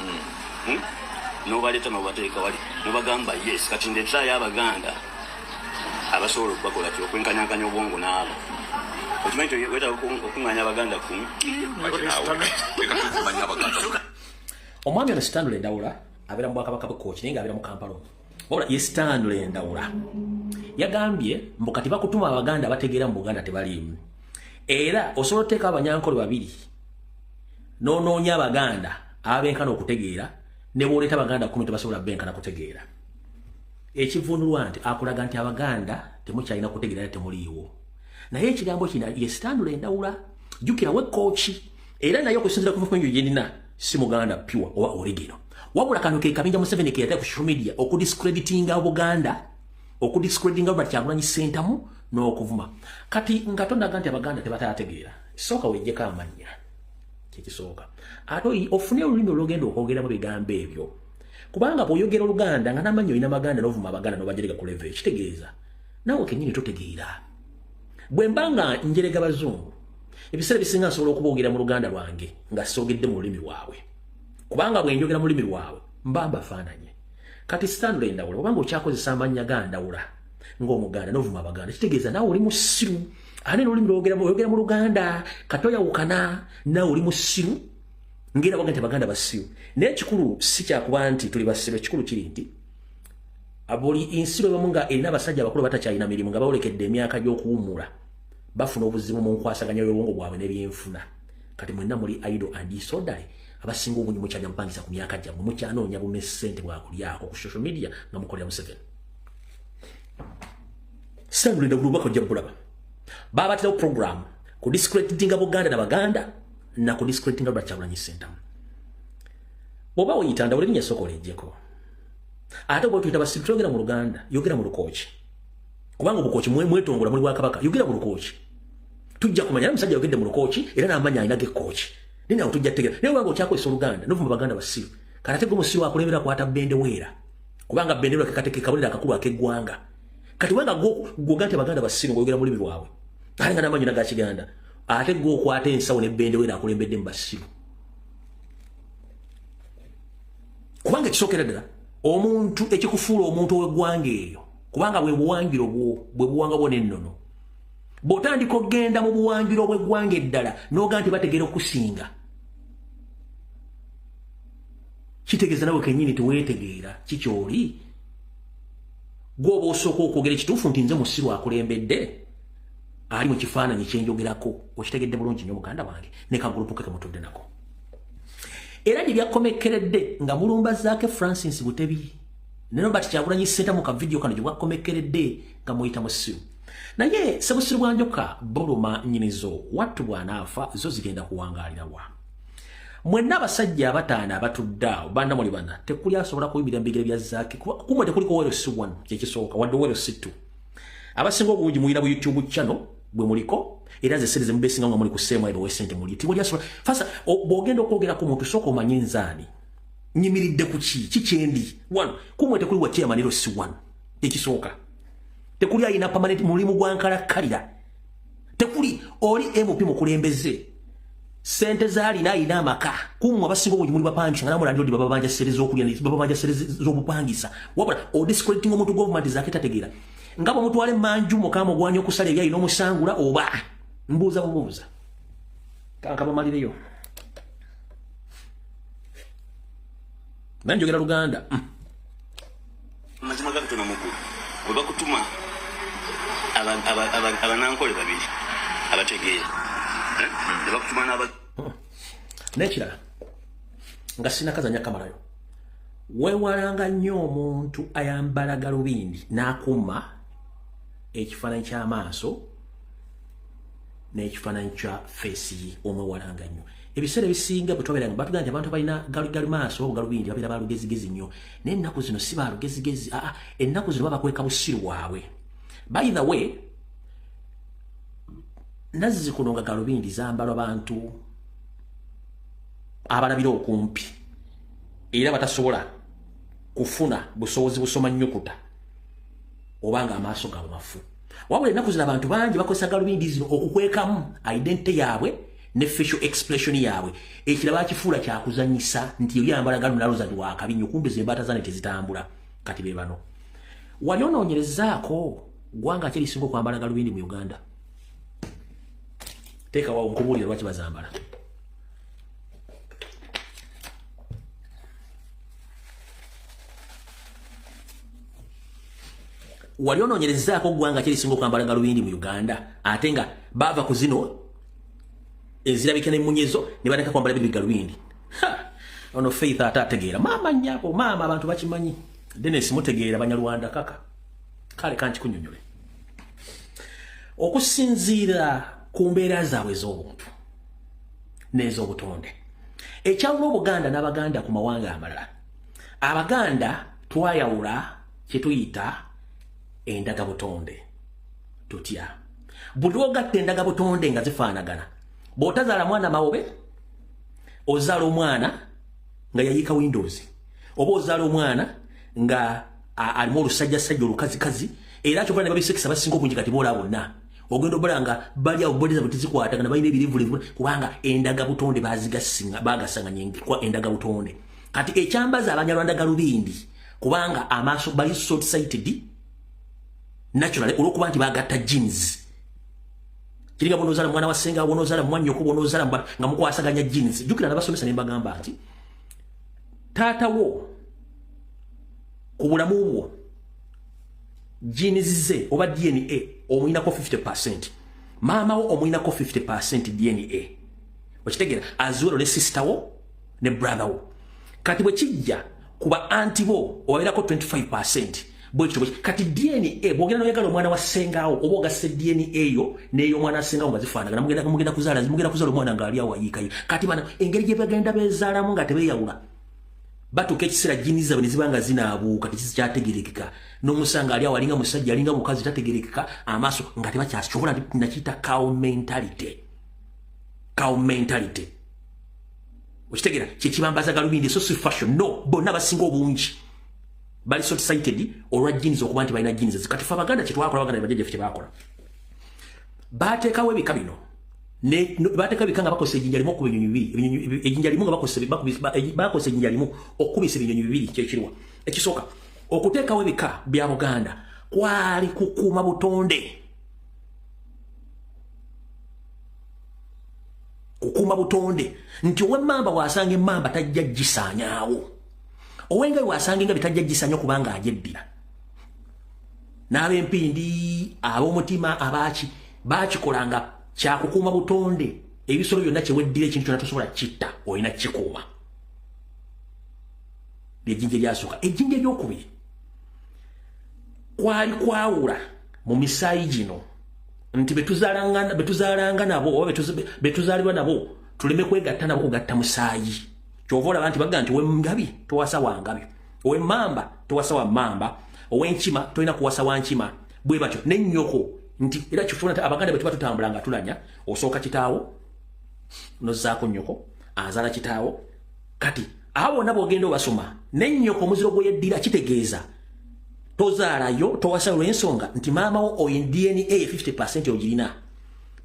no baleta no bateeka wali no bagamba yes kati ndetsa y'abaganda abasobola okubakola kyo kwenkanyakanya obwongo n'abo okimanyi weta okunganya abaganda kumi omwami ono Stanley Ndawula abeera mu Bwakabaka bw'Ekkoki naye ng'abeera mu Kampala wabula ye Stanley Ndawula yagambye mbu kati bakutuma abaganda abategeera mu Buganda tebaliimu era osobola oteeka abanyankole babiri n'onoonya abaganda abenkana okutegeera ne bw'oleeta abaganda 10 tebasobola benkana kutegeera. Ekivunulwa nti akulaga nti abaganda temukyalina kutegeera temuliiwo naye ekigambo kino ye Stanley Ndawula jjukira w'Ekkoki era naye okusinziira ku mifunyo gyenina si Muganda pure oba original wabula kano ke kabinja Museveni ke yata ku social media okudiscreditinga Buganda okudiscreditinga Kyagulanyi Ssentamu n'okuvuma kati nga tondaga nti abaganda tebatategeera sooka wejjeko amanya kikisooka ate ofune olulimi olugenda okwogera mu bigambo ebyo kubanga bw'oyogera Oluganda nga n'amanyi olina Maganda n'ovuma Abaganda n'obajerega ku level kitegeeza naawe kennyini totegeera bwe mbanga njerega Bazungu ebiseera bisinga nsobola okuboogera mu Luganda lwange nga soogedde mu lulimi lwabwe kubanga bwe njogera mu lulimi lwabwe mba mbafaananye. Kati Stanley Ndawula obanga okyakozesa amannya ga Ndawula ng'Omuganda n'ovuma Abaganda kitegeeza naawe oli musiru ate n'olulimi lw'oyogera mu Luganda katoyawukana naawe oli musiru ngera baga nti Abaganda basiru naye ekikulu si kyakuba nti tuli basiru ekikulu kiri nti abuli insiro ebamu nga erina abasajja abakulu batakyalina mirimu nga bawolekedde emyaka gy'okuwummula bafuna obuzibu mu nkwasaganya y'obwongo bwabwe n'ebyenfuna kati mwenna muli idle and disorderly abasinga obungi mukyajja mpangisa ku myaka gyammwe mukyanoonya bume ssente bwakulyako ku social media nga mukolera Museveni. Stanley Ndawula bakojja bulaba babatirawo program ku discreditinga Buganda n'Abaganda na ku discreditinga Kyagulanyi Ssentamu oba oyita Ndawula erinnya sokola ejjeko ate bwe tuyita basiru tuyogera mu Luganda yogera mu Lukooki kubanga Obukooki mwetongola muli Bwakabaka yogera mu Lukooki tujja kumanya omusajja yogedde mu Lukooki era n'amanya alina g'Ekooki nina otujja tegera naye obanga okyakozesa Oluganda n'ovuma Baganda basiru kati ate g'omusiru akulembera kwata Bendeweera kubanga Bendeweera ke kabulira akakulu ak'eggwanga kati wanga gwoga nti Abaganda basiru ng'oyogera mu lulimi lwabwe ate nga n'amanyi naga Kiganda ate gw'okwata ensawo ne Bendeweera akulembedde mu basiru kubanga ekisookera ddala omuntu ekikufuula omuntu ow'eggwanga eryo kubanga bwe buwangiro bwe buwanga bwo n'ennono bw'otandika okgenda mu buwangiro bw'eggwanga eddala n'oga nti bategeera okusinga Kitegeeza nawe kenyini teweetegeera kikyoli. Gwoba osooka okwogera ekituufu nti nze musiru akulembedde ali mu kifaananyi kyenjogerako. Okitegedde bulungi nnyo muganda wange ne kagurupu ke mutudde nako. Era gye byakomekeredde nga mulumba Zaake Francis Butebi. Neno bati Kyagulanyi Center mu ka video kano gye bwakomekeredde nga muyita musiru. Naye Ssebusiru Bwanjoka Buluma nnyinizo wattu bw'anaafa zo zigenda kuwangaalira wa. Mwenna abasajja abataano abatudde banda muli bana tekuli asobola kuyimira mbigere bya Zaake kumwe tekuliko wero si 1 kyekisooka wadde wero si 2. Abasinga obungi muyina bu YouTube channel bwe muliko era ze series mubesinga nga muli ku sema ebo wesente muli tibuli asobola fasa bwogenda okwogera ku muntu soko omanyi nzaani nyimiridde ku kikyendi 1 kumwe tekuli wa chairman ero si 1 ekisooka tekuli ayina permanent mulimu gwankalakkalira tekuli oli MP mukulembeze sente zaali naayina amaka kumwe abasinga obungi muli bapangisa nga namulandi odi babanja series okulya babanja series z'obupangisa wabula odiscrediting omuntu government Zaake tategeera ngabo mutwale manju mukamo gwanyo okusala ebyayi n'omusangula oba mbuuza bubuuza kankaba malireyo nanjogera Luganda mazima gakutona mukulu bwe bakutuma abanankole babiri abategeera ne bakutuma nekirala nga sinakazanya kamalayo weewalanga nnyo omuntu ayambala galubindi n'akuuma ekifaananyi ky'amaaso n'ekifaananyi kya feesi ye omwewalanga nnyo. Ebiseera ebisinga bwe twabeeranga batugamba nti abantu balina galimaaso oba galubindi babeera balugezigezi nnyo naye ennaku zino si balugezigezi ennaku zino babakweka busiru waabwe. By the way nazzikuno nga galubindi zambalwa bantu abalabira okumpi era batasobola kufuna busobozi busoma nnyukuta obanga amaaso gaabwe mafu. Wabula ennaku zino abantu bangi bakozesa galubindi zino okukwekamu identity yaabwe ne facial expression yaabwe ekiraba kifuula kyakuzanyisa nti yali ayambala galubindi naloza nti waakabi nnyo kumbe zembaata zane tezitambula kati be bano. Wali onoonyerezaako gwanga ki erisinga okwambala galubindi mu Uganda? Teeka wawo nkubuulire lwaki bazambala. Wali onoonyerezaako gwanga ki erisinga okwambala galubindi mu Uganda ate nga baava ku zino ezirabika n'emmunyezo ne bateka kwambala bino galubindi. Ono Faith ate ategeera maama nnyabo maama abantu bakimanyi Dennis mutegeera Banyarwanda kaka kale kankikunyonyole okusinziira ku mbeera zaabwe ez'obuntu n'ez'obutonde. Ekyawula Obuganda n'Abaganda ku mawanga amalala, Abaganda twayawula kye tuyita endagabutonde tutya. Buli ogatta endagabutonde nga zifaanagana, bw'otazaala mwana mawobe ozaala omwana nga yayiika Windows oba ozaala omwana nga alimu olusajjasajja olukazikazi era kyokkola ne babisekisa basinga obungi kati boola bonna ogenda obala nga bali awo bodi zaabwe tezikwatagana balina ebirivulivulu kubanga endagabutonde bagasanganya kwa endagabutonde. Kati ekyambaza Abanyarwanda galubindi kubanga amaaso bali short sighted naturally olwokuba nti bagatta jeans kiringa bonozaala mwana wa ssenga bonozaala mwannyoko bonozaala nga mukwasaganya jeans. Jjukira n'abasomesa ne mbagamba nti taatawo ku bulamu bwo jeans ze oba DNA omuyinako 50%, maama wo omuyinako 50% DNA. Okitegeera azuwero ne sister wo ne brother wo. Kati bwe kijja kuba anti bo obabeerako 25%. Bwekityo kati DNA bwogenda noyagala omwana wa ssengawo oba ogasse DNA yo n'ey'omwana wa ssengawo nga zifaanagana mugenda kuzaala omwana ng'ali awo ayiikayo. Kati bano engeri gye bagenda beezaalamu nga tebeeyawula batuuka ekiseera jini zaabwe ne ziba nga zinaabuuka tekikyategerekeka n'omusanga ali awo alinga musajja alinga mukazi tategerekeka amaaso nga tebakyasikyobola nakiyita cow mentality. Okitegeera kyekibambaza galubindi so si fashion no bonna basinga obungi bali short sighted olwa jeans okuba nti balina jeans. Kati fe Abaganda kyetwakola Abaganda bajjajja ffe kyebakola baateekawo ebika bino baateeka ebika nga bakozesa ejjinja limu okuba ebinyonyi bibiri ejjinja limu nga bakozesa ejjinja limu okukubisa ebinyonyi bibiri kyekirwa. Ekisooka okuteekawo ebika bya Buganda kwali kukuuma butonde. Kukuuma butonde nti ow'emmamba bw'asanga emmamba tajja gisaanyaawo owenga wasanginga bitajja gisanyo kubanga ajeddira n'abempindi ab'omutima abaaki baakikolanga kyakukuuma butonde ebisolo byonna kyeweddira ekintu kyonna tosobola kitta olina kikuuma lyejjinja eryasooka ejjinja eryokubiri kwali kwawula mu misaayi gino nti betuzaalanga nabo oba betuzaalibwa nabo tuleme kwegatta nabo kugatta musaayi kyova olaba nti bagga nti ow'engabi towasa wangabi ow'emmamba towasa wa mmamba ow'enkima tolina kuwasa wa nkima bwe batyo n'ennyoko nti era kifuna nti abaganda bwe tuba tutambula nga tulanya osooka kitaawo nozzaako nnyoko azaala kitaawo kati awo bonna bw'ogenda obasoma n'ennyoko omuziro gwe yeddira kitegeeza tozaalayo towasa olw'ensonga nti maama wo oyo DNA 50% ogirina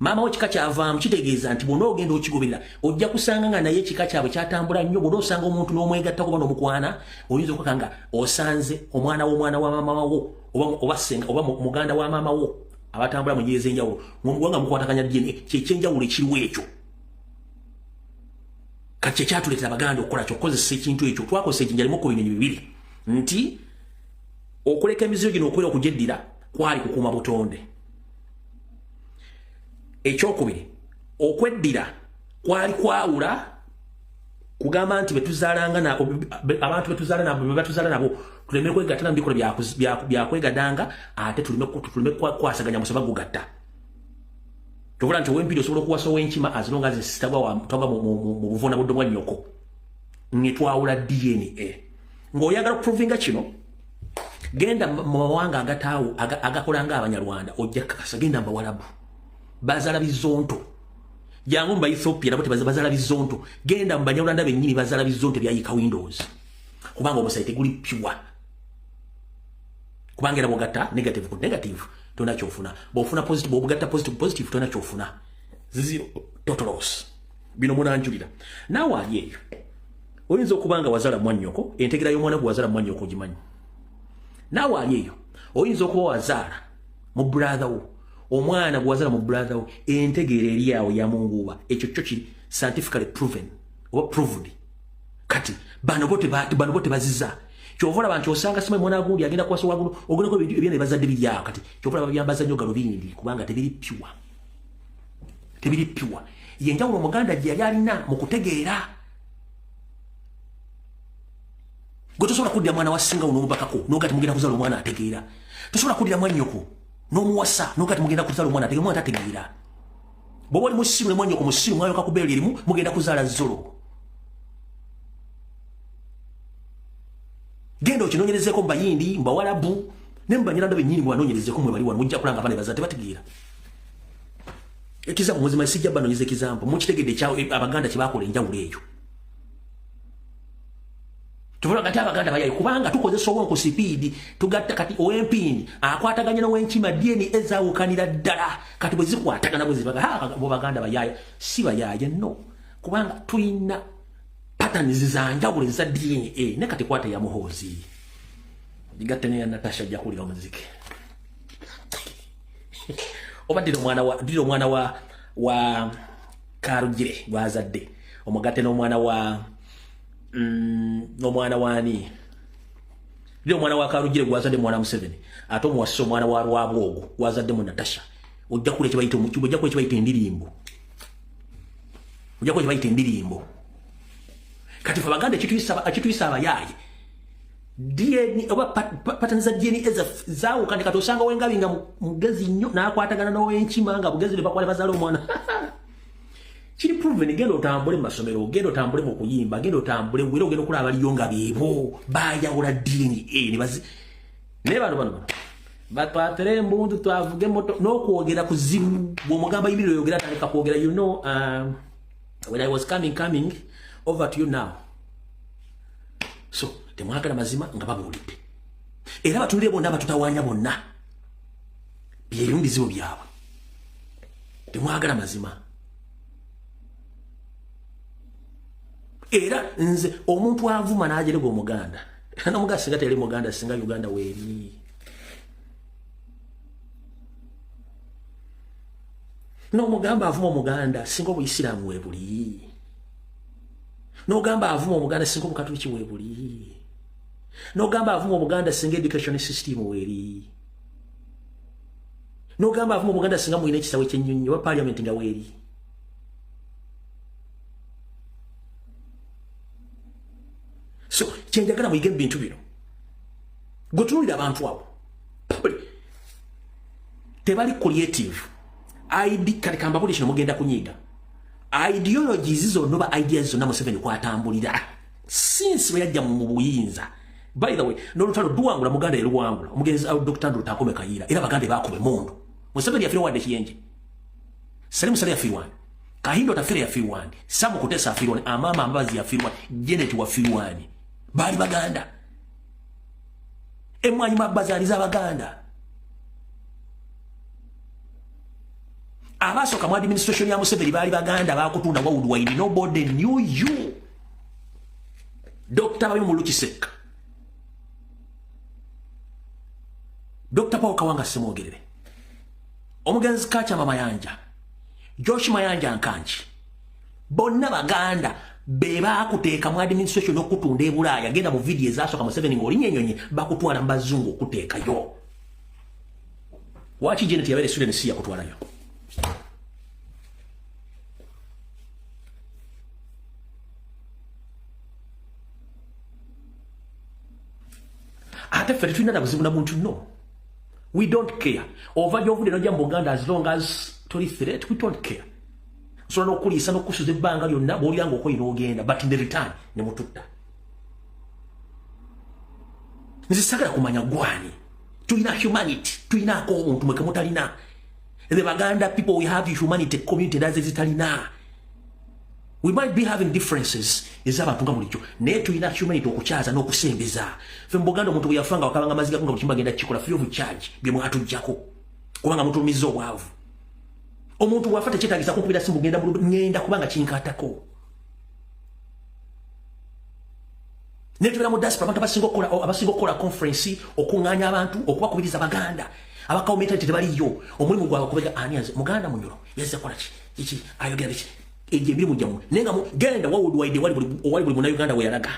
maama wo kika kyavaamu kitegeeza nti bwonna ogenda okigoberera ojja kusanga nga naye ekika kyabwe kyatambula nnyo bwonna osanga omuntu n'omwegattako oba n'omukwana oyinza okukaka nga osanze omwana w'omwana wa maama wo oba senga oba muganda wa maama wo abatambula mu njiri ez'enjawulo nga mukwataganya DNA kyekyenjawulo ekiriwo ekyo kati kyekyatuleetera abaganda okukola kyokkozesa ekintu ekyo twakozesa ejjinja limu ku binyonyi bibiri nti okuleka emiziro gino okubeera okujeddira kwali kukuuma butonde ekyokubiri okweddira kwali kwawula kugamba nti abantu betuzaala nabo tuleme kwegatta mu bikola byakwegadanga ate tuleme kwasaganya musaba gugatta kyovula nti ow'empindi osobola okuwasa ow'enkima azilonga zisitagwa mu buvuuna budde bwa nnyoko netwawula DNA ng'oyagala okuprovinga kino genda mu mawanga agataawo agakola nga abanyarwanda ojja kakasa genda mu bawalabu bazaala bizonto jangu mu baethiopia nabo bazaala bizonto genda mu banyarwanda bennyini bazaala bizonto byayika windows kubanga omusaayi teguli pure kubanga era bwogatta negative ku negative tona kyofuna bwofuna positive bwobugatta positive tona kyofuna zero total loss bino munanjulira naawe ali eyo oyinza okubanga wazaala mwannyoko entegera y'omwana gwe wazaala mwannyoko ogimanyi naawe ali eyo oyinza okuba wazaala mu brother wo omwana gwe wazaala mu brother wo entegeera eri awo ya munguuba ekyo kyo kiri scientifically proven oba proved kati bano bo tebaziza kyova olaba nti osanga sima mwana gundi agenda kuwasa waggulu ogendako ebyana ebazadde biri awo kati kyova olaba byambaza nnyo galubindi kubanga tebiri pure yenjawulo omuganda gye yali alina mu kutegeera gwe tosobola kuddira mwana wa ssinga wo n'omubakako nogati mugenda kuzaala omwana ategeera tosobola kuddira mwannyoko n'omuwasa nogati mugenda kuzaala omwana ategeera omwana tategeera bw'oba oli musiru ne mwannyoko musiru mwayoka ku bbeere erimu mugenda kuzaala zolo genda okinoonyerezeeko mu bayindi mu bawalabu ne mu banyarwanda bennyini bwanoonyerezeeko mwe bali wano mujja kulanga abaana bazaala tebategeera ekizampu muzima sijja banoonyeza ekizampu mukitegedde abaganda kye baakola enjawulo eyo tuvola kati abaganda bayayi kubanga tukozesa obwonko sipiidi tugatta kati ow'empindi akwataganya n'ow'enkima DNA ezaawukanira ddala kati bwe zikwatagana bwe zibaga bo baganda bayaaya si bayaaya no kubanga tulina patterns za njawulo eza DNA ne kati kwata ya muhoozi digatte ne ya Natasha ajja kuwulira omuziki oba ddira omwana wa Karugire gwazadde omugatte n'omwana wani ddira omwana wa Karugire gwazadde mwana Museveni ate omuwasisa omwana wa Lwabwogo gwazadde mu Natasha ojja kule kyebayita endirimbo kati fe baganda ekituyisa abayaayi DNA oba patani za DNA zaawukane kati osanga w'engabi nga mugezi nnyo n'akwatagana n'ow'enkima nga bugezi lwe bakwale bazaala omwana kiri proven genda otambule mu masomero genda otambule mu kuyimba genda otambule wera ogenda okulaba baliyo nga beebo bayawula DNA naye bano batwatire embundu twavuge moto n'okwogera kuzibu bw'omugamba yibiri oyogera atandika kwogera you know when I was coming over to you now so temwagala mazima nga babuulidde era batunulire bonna abatutawaanya bonna byeyo mubizibu byabwe temwagala mazima era nze omuntu avuma n'ajerega omuganda n'omuganda singa teyali muganda singa Uganda weeri n'omugamba avuma omuganda singa obuyisiraamu weebuli n'ogamba avuma omuganda singa obukatuliki weebuli No gamba avuma Buganda singa education system weri. No gamba avuma Buganda singa mwine kisawe kyennyonyi wa parliament nga weri. So chenjagala muyige bintu bino. Gotunulira abantu abo. Tebali creative. ID kati kambabuli kino mugenda kunyiga. Ideologies izo noba ideas zo na Museveni kwatambulira. Since we yajja mu buyinza. By the way, no lutalo duwangula Muganda eruwangula. Omugenzi au Dr. Ndulu takome kayira. Era bagande bakube mondo. Museveni yafira wande kiyenje. Salimu sali yafira wande. Kahindo tafira yafira wande. Samu kutesa yafira wande. Amama ambazi yafira wande. Janet wafira wande. Bali baganda. Emwanyi mabazali za baganda. Abasoka mu administration ya Museveni bali baganda bakutunda worldwide. Nobody knew you. Dr. Babimu Lukiseka. Dr. Paul Kawanga Semogerere. Omugenzi Kacha Mayanja. Josh Mayanja Nkanchi. Bonna baganda beba akuteeka mu administration okutunda ebulaya genda mu video ezasoka Museveni ng'olinyenyonye bakutwala mbazungu okuteeka yo. Wachi Janet yabere student si yakutwala yo. Ate fere tulina buzibu na muntu no. We don't care. Over yovude no jambo Buganda as long as tuli threat, we don't care. So no kulisa no kusuze banga lyonna boli yango ko inogenda but in the return ne mututta. Nzisagala kumanya gwani. Tulina humanity, tulina ko omuntu mweke mutalina. The Baganda people, we have humanity community that is italina. We might be having differences. Izaba tunga mulicho. Netu ina humanity okuchaza no kusembeza. Fe Buganda omuntu yafanga wakabanga maziga kunga kuchimba genda chikola free of charge. Bye mwatu jako. Kubanga muntu mizo wavu. Omuntu wafate chetagisa kumpira simbu genda ngenda kubanga chinkatako. Netu bila mu diaspora abantu abasingo kola conference okunganya abantu okubakubiriza Baganda. Abaka ometete baliyo omulimu gwa kubega anianze Muganda munyoro yeze kola iki ayogera iki ejembiri mujamu nenga mu genda worldwide wali buli mu Uganda we yalaga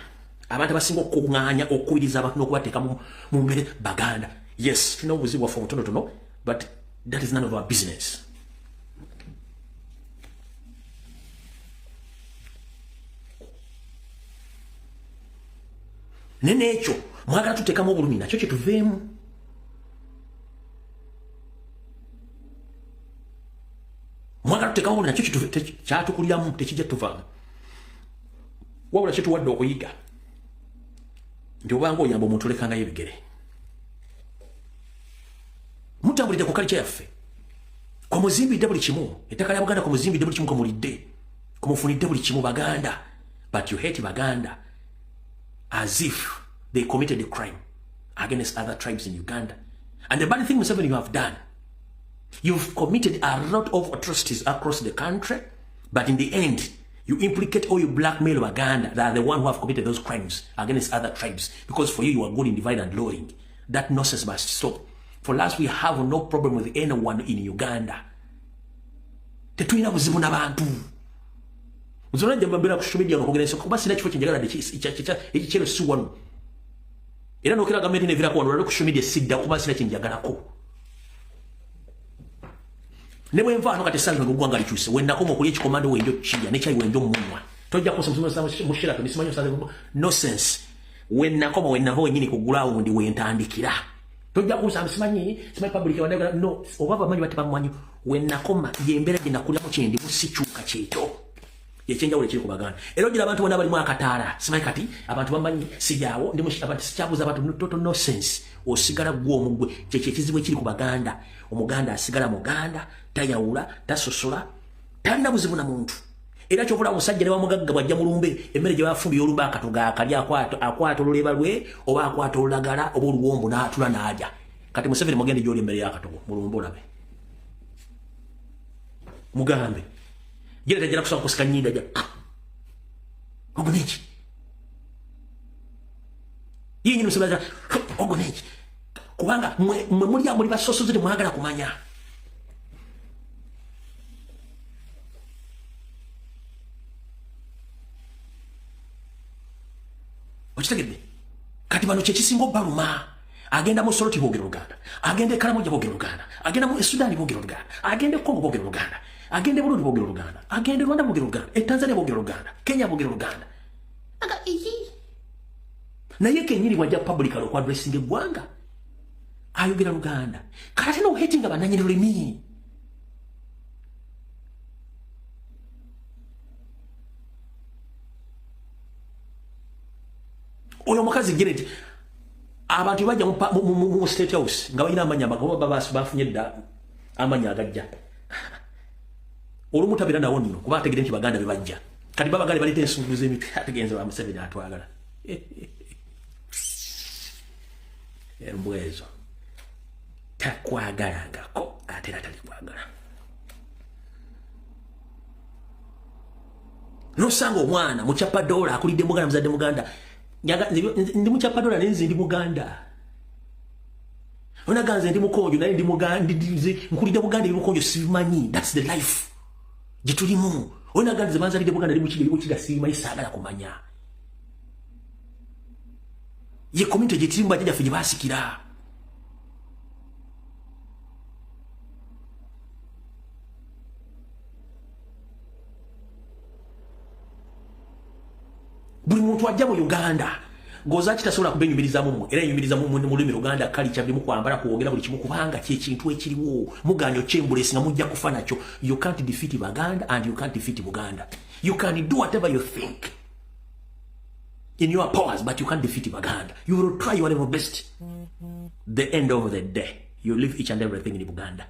abantu abasingo okunganya okubiriza abantu nokubateeka mu mbere Baganda. Yes, tuna obuzibu wa fomutono tono, but that is none of our business. Nene echo mwagala tuteekamu obulumi nakyo kye tuveemu. Mwagala tuteekamu obulumi nakyo kyatukuliramu tekijja tuvaamu. Wabula kye tuwadde okuyiga nti obanga oyamba omuntu olekangayo ebigere. Mutambulidde ku kalica yaffe kumuzimbidde buli kimu. Ettaka lya Buganda kumuzimbidde buli kimu kumulidde kumufunidde buli kimu Baganda, but you hate Baganda as if they committed a crime against other tribes in Uganda. And the bad thing, Museveni, you have done, you've committed a lot of atrocities across the country, but in the end, you implicate or you blackmail Uganda that are the one who have committed those crimes against other tribes, because for you are good in divide and loading. That nonsense must stop. For us, we have no problem with anyone in Uganda. Tetuina buzibu n'abantu. Nzona njamba mbera kushumidia ngokugenesa kuba sina kifo kinjagala ekikyero si wano. Era nokera gavumenti nevira ku wano olwo kushumidia sidda kuba sina kinjagalako. Ne bwe nvaano kati salwe ngugwanga likyuse wennakoma okulya ekikomando wenjo kiyya nekyayi wenjo mumwa. Tojja kusa mushira nisimanyo salwe nonsense. Wennakoma wennava wenyini ku ground wentandikira. Tojja kusa simanyi public wandagala no obaba manyi bati bamwanyi wennakoma yembera ginakulamo kyendi musikyuka kyeto. Yechenja ule kiri ku Baganda. Ero gira abantu bonna bali mu akataala. Simanyi kati abantu bamanyi sijawo ndi abantu sikyabuza abantu total nonsense. Osigala gwo omugwe kyekizibu ekiri ku Baganda. Omuganda asigala muganda tayawula tasosola talina buzibu na muntu. Era kyobula omusajja ne bamugagga bwajja mulumbe emmere gye bafumbi olumba akatuga akali akwata oluleba lwe oba akwata olulagala oba oluwombo n'atula n'aja. Kati Museveni mugende gy'oli emmere y'akatogo mulumbe olabe. Mugambe Jere tajira kusanga kusika nyinda ja. Ogonechi. Yinyi musabaza ogonechi. Kubanga mwe muri amuri basoso zite mwagala kumanya. Ochitegedde. kati bano kyekisinga baluma agenda mu Soroti boogera Luganda agenda Karamoja boogera Luganda agenda mu Sudan boogera Luganda agenda Kongo boogera Luganda agenda Burundi boogera Luganda agenda Rwanda boogera Luganda Tanzania boogera Luganda Kenya boogera Luganda aga iyi naye kenyiri wajja publicly kwa addressing eggwanga ayogera Luganda kati no hating abananyiri lulimi oyo mukazi Janet abantu bajja mu State House nga balina amanya amagoba babasi bafunye dda amanya agajja olumutabira nawo nno kuba ategere nti baganda bebajja kati babagale balite ensunguze emiti ategenze ba Museveni atwagala embwezo takwagalangako ate era talikwagala nosanga omwana mucapa dola akulidde muganda muzadde muganda ndi mucapa dola nenze ndi muganda onaganze ndi mukonjo naye ndi muganda nkulidde muganda ndi mukonjo simanyi that's the life gitulimu onaganze banzalidde muganda ndi mukigeri kukiga simanyi sagala kumanya ye community gitirimba jja fiji basikira buli muntu ajja mu Uganda goza kitasobola kubenyumiriza mu era nyumiriza mu lulimi Uganda kali kyabimu kwambala kuogera buli kimu kubanga kintu ekiriwo muganyo chembulesi nga mujja kufa nacho. You can't defeat Uganda and you can't defeat Uganda. You can do whatever you think in your powers, but you can't defeat Uganda. You will try your level best. The end of the day, you leave each and everything in Uganda.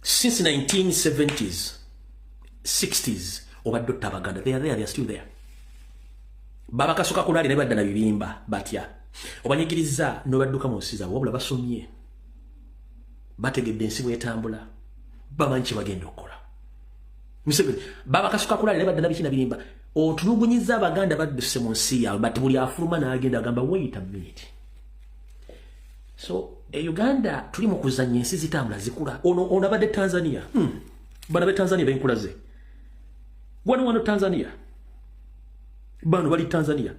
Since 1970s, 60s, over Dr. Baganda, they are there, they are still there. Baba kasoka kulali ne badda na bibimba batya. Obanyigiriza no badduka mu nsiza wabula basomye. Bategedde ensibu etambula. Bamanchi bagenda okola. Museveni baba kasoka kulali ne badda na bikina birimba. Otulugunyiza Abaganda badduse mu nsi yaabwe but buli afuluma n'agenda agamba wait a minute. So Uganda tuli mu kuzanya ensi zitambula zikula. Ono badde Tanzania. Bana be Tanzania benkulaze. Wano Tanzania. Bano bali Tanzania.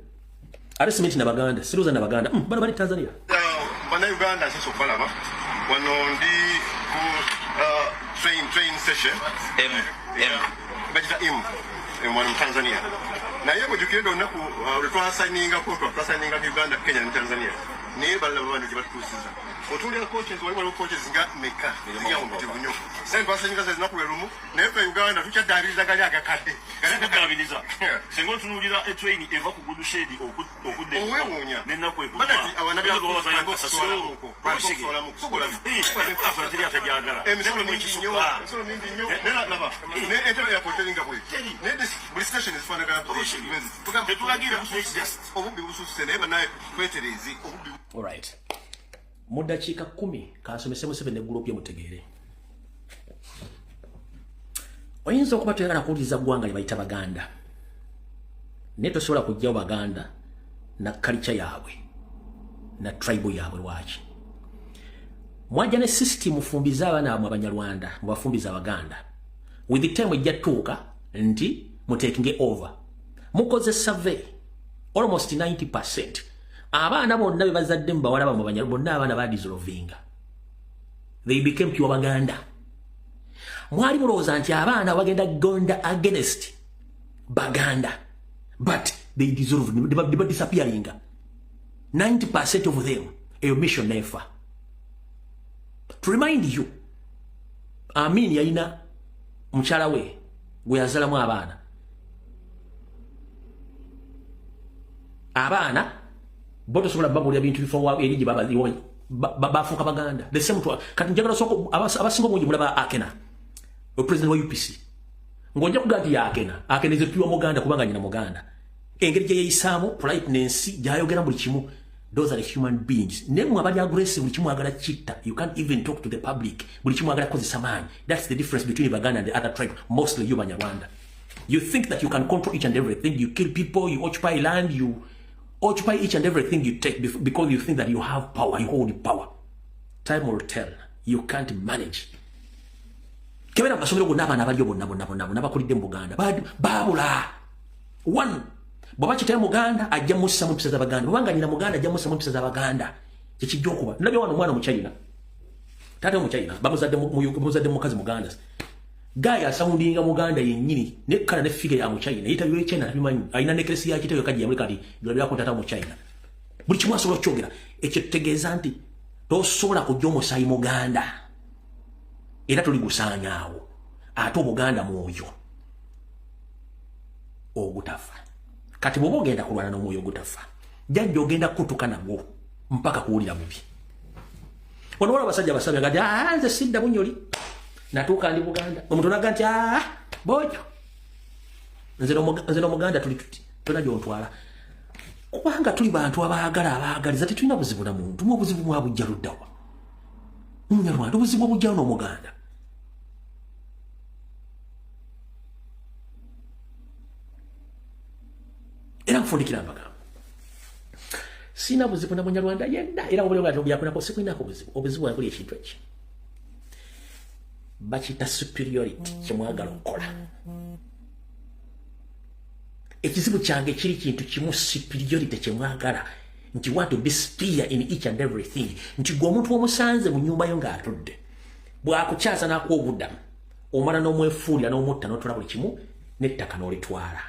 Arrestment na Baganda, siruza na Baganda. Bano bali Tanzania. Bana Uganda sisi okulaba. Wano ndi ku train station. Bajita mu Tanzania. Na yebo jukendo naku retwa signing ko signing Uganda, Kenya na Tanzania. Ne balla bana jibatusiza. Otulia coaches wali coaches nga meka ya omutibunyo. Sen basenga ze naku erumu ne pe Uganda tucha dariza gali agakade. Gali agabiliza. Sengo tunulira a train eva ku gudu shedi okude. Owewonya. Ne naku eko. Bati awana bya ko basanga ko sola ko. Sola mu. Sola. Afa tiri atajagala. Emsolo mwinyo. Solo mwinyo. Ne laba. Ne ete ya potelinga boy. Ne this station is fana ga position. Tetulagira just. Obubi bususene bana kweterezi. Obubi. All right. Mudachika 10 kasomese Museveni ne group ya mutegere. Oyinza okuba toyagala kuwuliriza ggwanga lye bayita Baganda. Ne tosobola kujjawo Baganda na culture yaabwe na tribe yaabwe lwaki. Mwajja ne system mufumbiza abaana mu Abanyarwanda mubafumbiza Abaganda. With the time ejja tuuka nti mutekinge over. Mukoze survey almost 90%. Abaana bonna be bazadde mu bawala mu Banyarwanda bonna abaana ba dissolvinga. They became pure Baganda. Mwali mulowooza nti abaana bagenda gonda against Baganda, but they dissolved, they disappearing. 90% of them a mission never. To remind you, Amin yalina mukyala we gwe yazalamu abaana boto sobola babulya bintu bifo erigi bafuuka Baganda. The same to kati njagala soko abasinga obungi mulaba Akena, o president wa UPC. Ngonja kugati ya Akena is a pure Muganda kubanga nyina Muganda. Engeri gye yeyisaamu politeness gyayogera buli kimu. Those are the human beings. Nemu abali aggressive buli kimu agala chitta. You can't even talk to the public. Buli kimu agala kozesa maanyi. That's the difference between Baganda and the other tribe, mostly you Banyarwanda. You think that you can control each and everything. You kill people, you occupy land, you occupy each and everything you take because you think that you have power, you hold power. Time will tell. You can't manage. kebera basomero gonna abana abalyo bonna bakulidde mu Buganda babula one baba kitaya Muganda ajja mussa mu mpisa z'Abaganda bwanga nyina Muganda ajja mussa mu mpisa z'Abaganda ekijjo kuba nabyo wano mwana mu China tata mu China bamuzadde mukazi Muganda gaya soundinga Muganda yennyini ne kala ne figure ya mu China yita yo China nabimanyi aina nekresi ya kitayo kaji yamulika ndi bya ko tata mu China buli kimwe asobola kyogera ekyo tegeeza nti tosobola kujja omusayi Muganda era tuli gusanyaawo ate Buganda mwoyo ogutafa kati bwoba ogenda kulwana n'omwoyo ogutafa jajja ogenda kutuka nagwo mpaka kuwulira bubi wano wala basajja basabya gati nze sidda bunyoli natuuka ndi Buganda omuntu naga nti bojo nze n'Omuganda tuli tuti tona gyontwala kubanga tuli bantu abaagaliza tetulina buzibu na muntu mu obuzibu mwabujja luddawa Munyarwanda obuzibu obujja n'Omuganda era nfundikira amagambo sina buzibu na Munyarwanda yenna era obulyo bwatu byakunako sikwinako obuzibu bwakuli ekintu eki bakita superiority kyemwagala okukola ekizibu kyange kiri kintu kimu superiority kyemwagala nti want to be superior in each and everything nti gwe omuntu omusanze mu nyumba yo ng'atudde bwakukyaza n'akuwa obuddamu omala n'omwefuulira n'omutta n'otwala buli kimu n'ettaka n'olitwala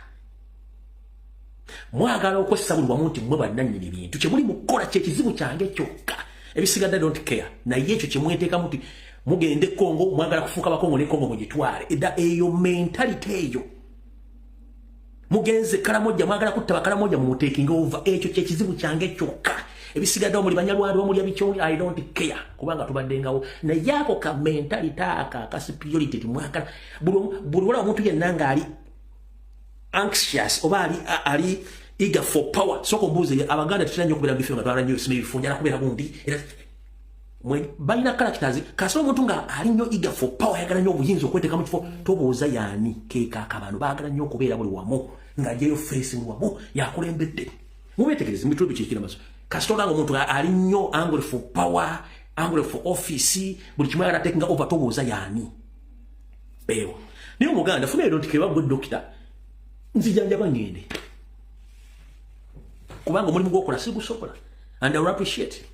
mwagala okwessa buli wamu nti mmwe bannannyini bintu kye muli mukola kyekizibu kyange kyokka ebisigadde don't care naye ekyo kye mweteekamu nti mugende Kongo mwagala kufuuka Bakongo ne Kongo mugitwale edda eyo mentality eyo mugenze Karamoja mwagala kutta Karamoja mu taking over ekyo kyekizibu kyange kyokka ebisigadde omuli Banyarwanda omuli abikyoli I don't care kubanga tubaddengawo naye ako ka mentality ka superiority timwagala buli wala omuntu yenna ng'ali anxious oba ali eager for power soko mbuze Abaganda tutanya okubera bife nga twala nyo sime bifunjana kubera bundi era balina characters kasoro omuntu nga ali nnyo eager for power yagala nnyo obuyinza okweteka mu kifo tobooza yaani keeka akabano baagala nnyo okubeera buli wamu nga jeyo face mu wamu yakulembedde mubetegereze mitwe bikiikira maso kasoro nga omuntu ali nnyo angry for power angry for office buli kimwe yagala taking over tobooza yaani beewo niyo Muganda funa don't care gwe doctor nzijanja ngende kubanga omulimu gwokola sigusobola and I will appreciate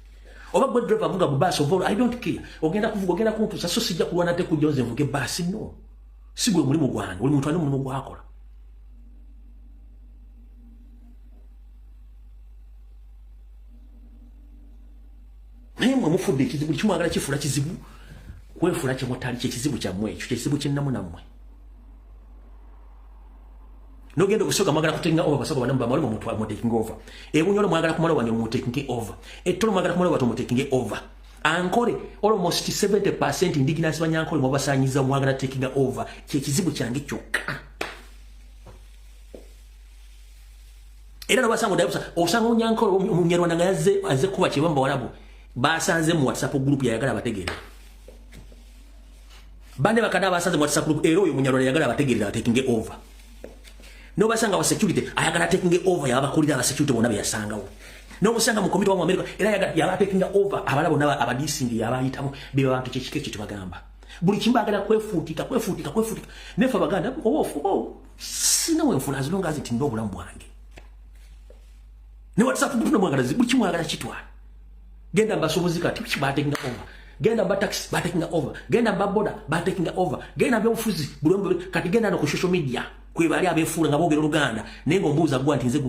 oba gwe driver vuga mu bus over I don't care ogenda kuvuga ogenda kuntusa so sijja kulwana te kujonze mvuge basi no sigwe omulimu gwange oli muntu ali omulimu gwakola naye mwe mufudde ekizibu kimwagala kifula kizibu kwefula kyemutali kyekizibu kyammwe ekyo kyekizibu kinnamu nammwe nogenda okusoka mwagala kutenga over basoko banamba bamali mu mutwa mu taking over ebunyolo mwagala kumala wanyo mu taking over etolo mwagala kumala watu mu taking over ankore almost 70% indigenous banyankole mu basanyiza mwagala taking over kyekizibu kyange kyokka era no basango dayosa osanga onyankole omunyarwanda ngaze aze kuba kibamba walabu basanze mu WhatsApp group yayagala bategeera bande bakada basanze mu WhatsApp group ero oyo munyarwanda yagala bategeera taking over no basanga wa security ayagala taking over yabakulira aba security bona byasangawo no musanga mu komito wa America era yaba taking over abalabo naba abadisingi yabayitamu biba bantu kikike kitu bagamba buli kimbagala kwefutika nefa baganda ofu sina we mfuna azilonga aziti ndo bulamu bwange ne WhatsApp group no mwagala buli kimwagala kitwa genda mbasomuzika tichi ba taking over genda ba taxi ba taking over genda ba boda ba taking over genda bya ufuzi bulombe kati genda no ku social media kwebali abefuula nga boogera Oluganda nengo mbuuza gwa nti nze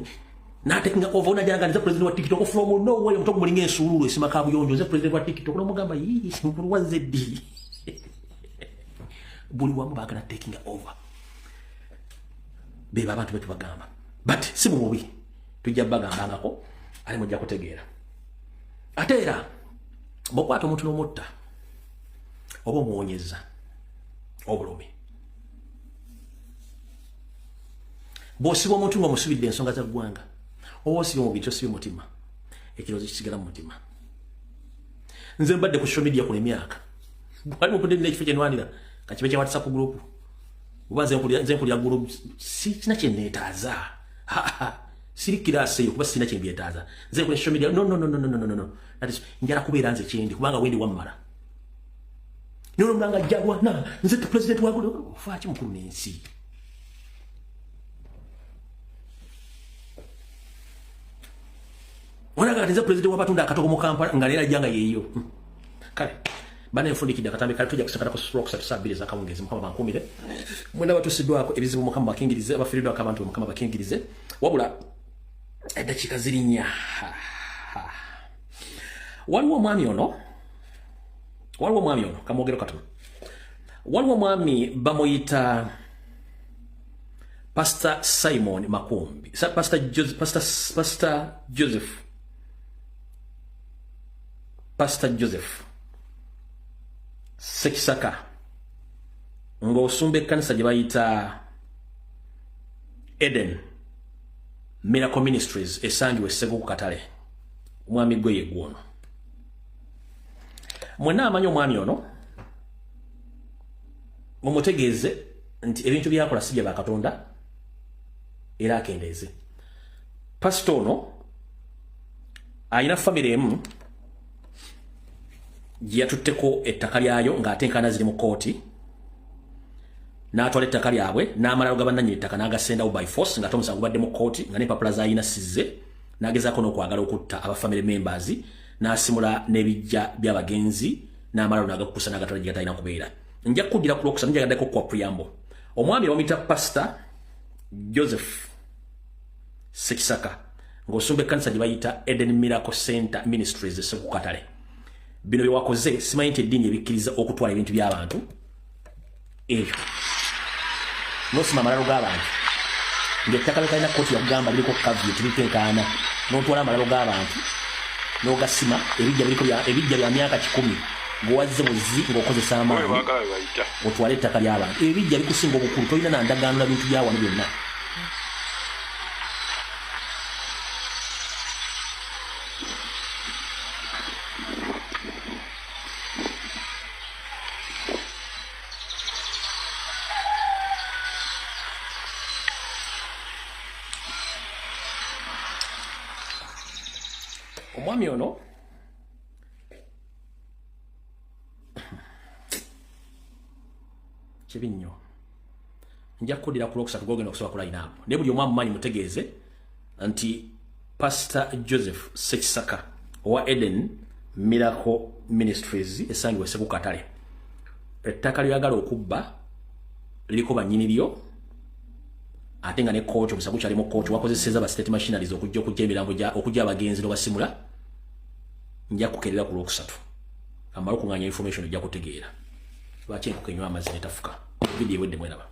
na taking over unajanga nze president wa TikTok from nowhere mutoko mulinga ensululu esima kabuyonjo nze president wa TikTok no mugamba yii sinkulu wa ZD buli wamu bagala taking over beba abantu betu bagamba but si mubi tujja bagambangako ali mujja kutegeera ate era bokwata omuntu n'omutta oba omuwonyeza obulumi bosiba omuntu nga musubidde ensonga za ggwanga oba osiba mu bintu osiba mutima ekirozi kisigala mu mutima nze mbadde ku social media ku emyaka bwali mupudde n'ekifo kye nwanira kakibe kya WhatsApp group oba nze nkulya group sina kye neetaaza siri kirase yo kuba sina kye mbyetaaza nze ku social media no that is njala kubeera nze kyendi kubanga wendi wammala Nolo mlanga jagwa na nze president wako fachi mukuru n'ensi. Wana katiza president wapatunda akatoko mu Kampala ngalera janga yeyo. Kale bana enfundikida katambe kale tujja kusakata ku stroke sabiriza akawungezi mukama bankumire. Mwenda batusidwako ebizibu mukama bakingirize abafiridwa akabantu mukama bakingirize. Wabula edakika zirinya. Waliwo mwami ono kamogero katono. Waliwo mwami bamuyita Pastor Simon Makumbi. Pastor Joseph Sekisaka ng'osumba ekkanisa gye bayita Eden Miracle Ministries esangibwa Essego ku Katale. Omwami gwe ye gwono. Mwenna amanyi omwami ono mumutegeeze nti ebintu byakola si bya Bakatonda era akendeeze. Pastor ono ayina family emu gye yatutteko ettaka lyayo ng'ate enkana ziri mu kooti n'atwala ettaka lyabwe n'amala lugabannannyini ettaka n'agasendawo by force ng'ate omusango gubadde mu kooti nga n'empapula z'ayina sizze n'agezaako n'okwagala okutta aba family members n'asimula n'ebijja by'abagenzi n'amala n'agakukusa n'agatwala gye gatalina kubeera. Nja kuddira ku lwokusatu njagaddeko kwa preamble. Omwami bamuyita Pastor Joseph Sekisaka ng'osumba ekkanisa gye bayita Eden Miracle Center Ministries Essego ku Katale. Bino bye wakoze simanyi nti eddiini ebikkiriza okutwala ebintu by'abantu ebyo n'osima amalalo g'abantu ng'ettaka lye kalina kooti yakugamba biriko kavyo tebitenkaana n'otwala amalalo g'abantu n'ogasima ebijja bya myaka 10 ng'owazze buzi ng'okozesa amaanyi otwale ettaka ly'abantu ebijja bikusinga obukulu tolina nandagaano na bintu bya wano byonna. Omwami ono kibi nnyo. Nja kuddira ku lwokusatu gwogenda okusobola kulayina apo naye buli omwami mumanyi mutegeeze nti Pastor Joseph Sekisaka owa Eden Miracle Ministries esangibwa Essego ku Katale. Ettaka lyagala okubba liko bannyini lyo ate nga ne kooti omusango kyalimu kooti wakozeseza ba state machineries okujja emirambo okujja abagenzi n'obasimula. Nja kukerera ku lwokusatu amala okunganya information ojja kutegeera lwaki enkuka enywa amazzi netafuka. Vidiyo ewedde mweraba.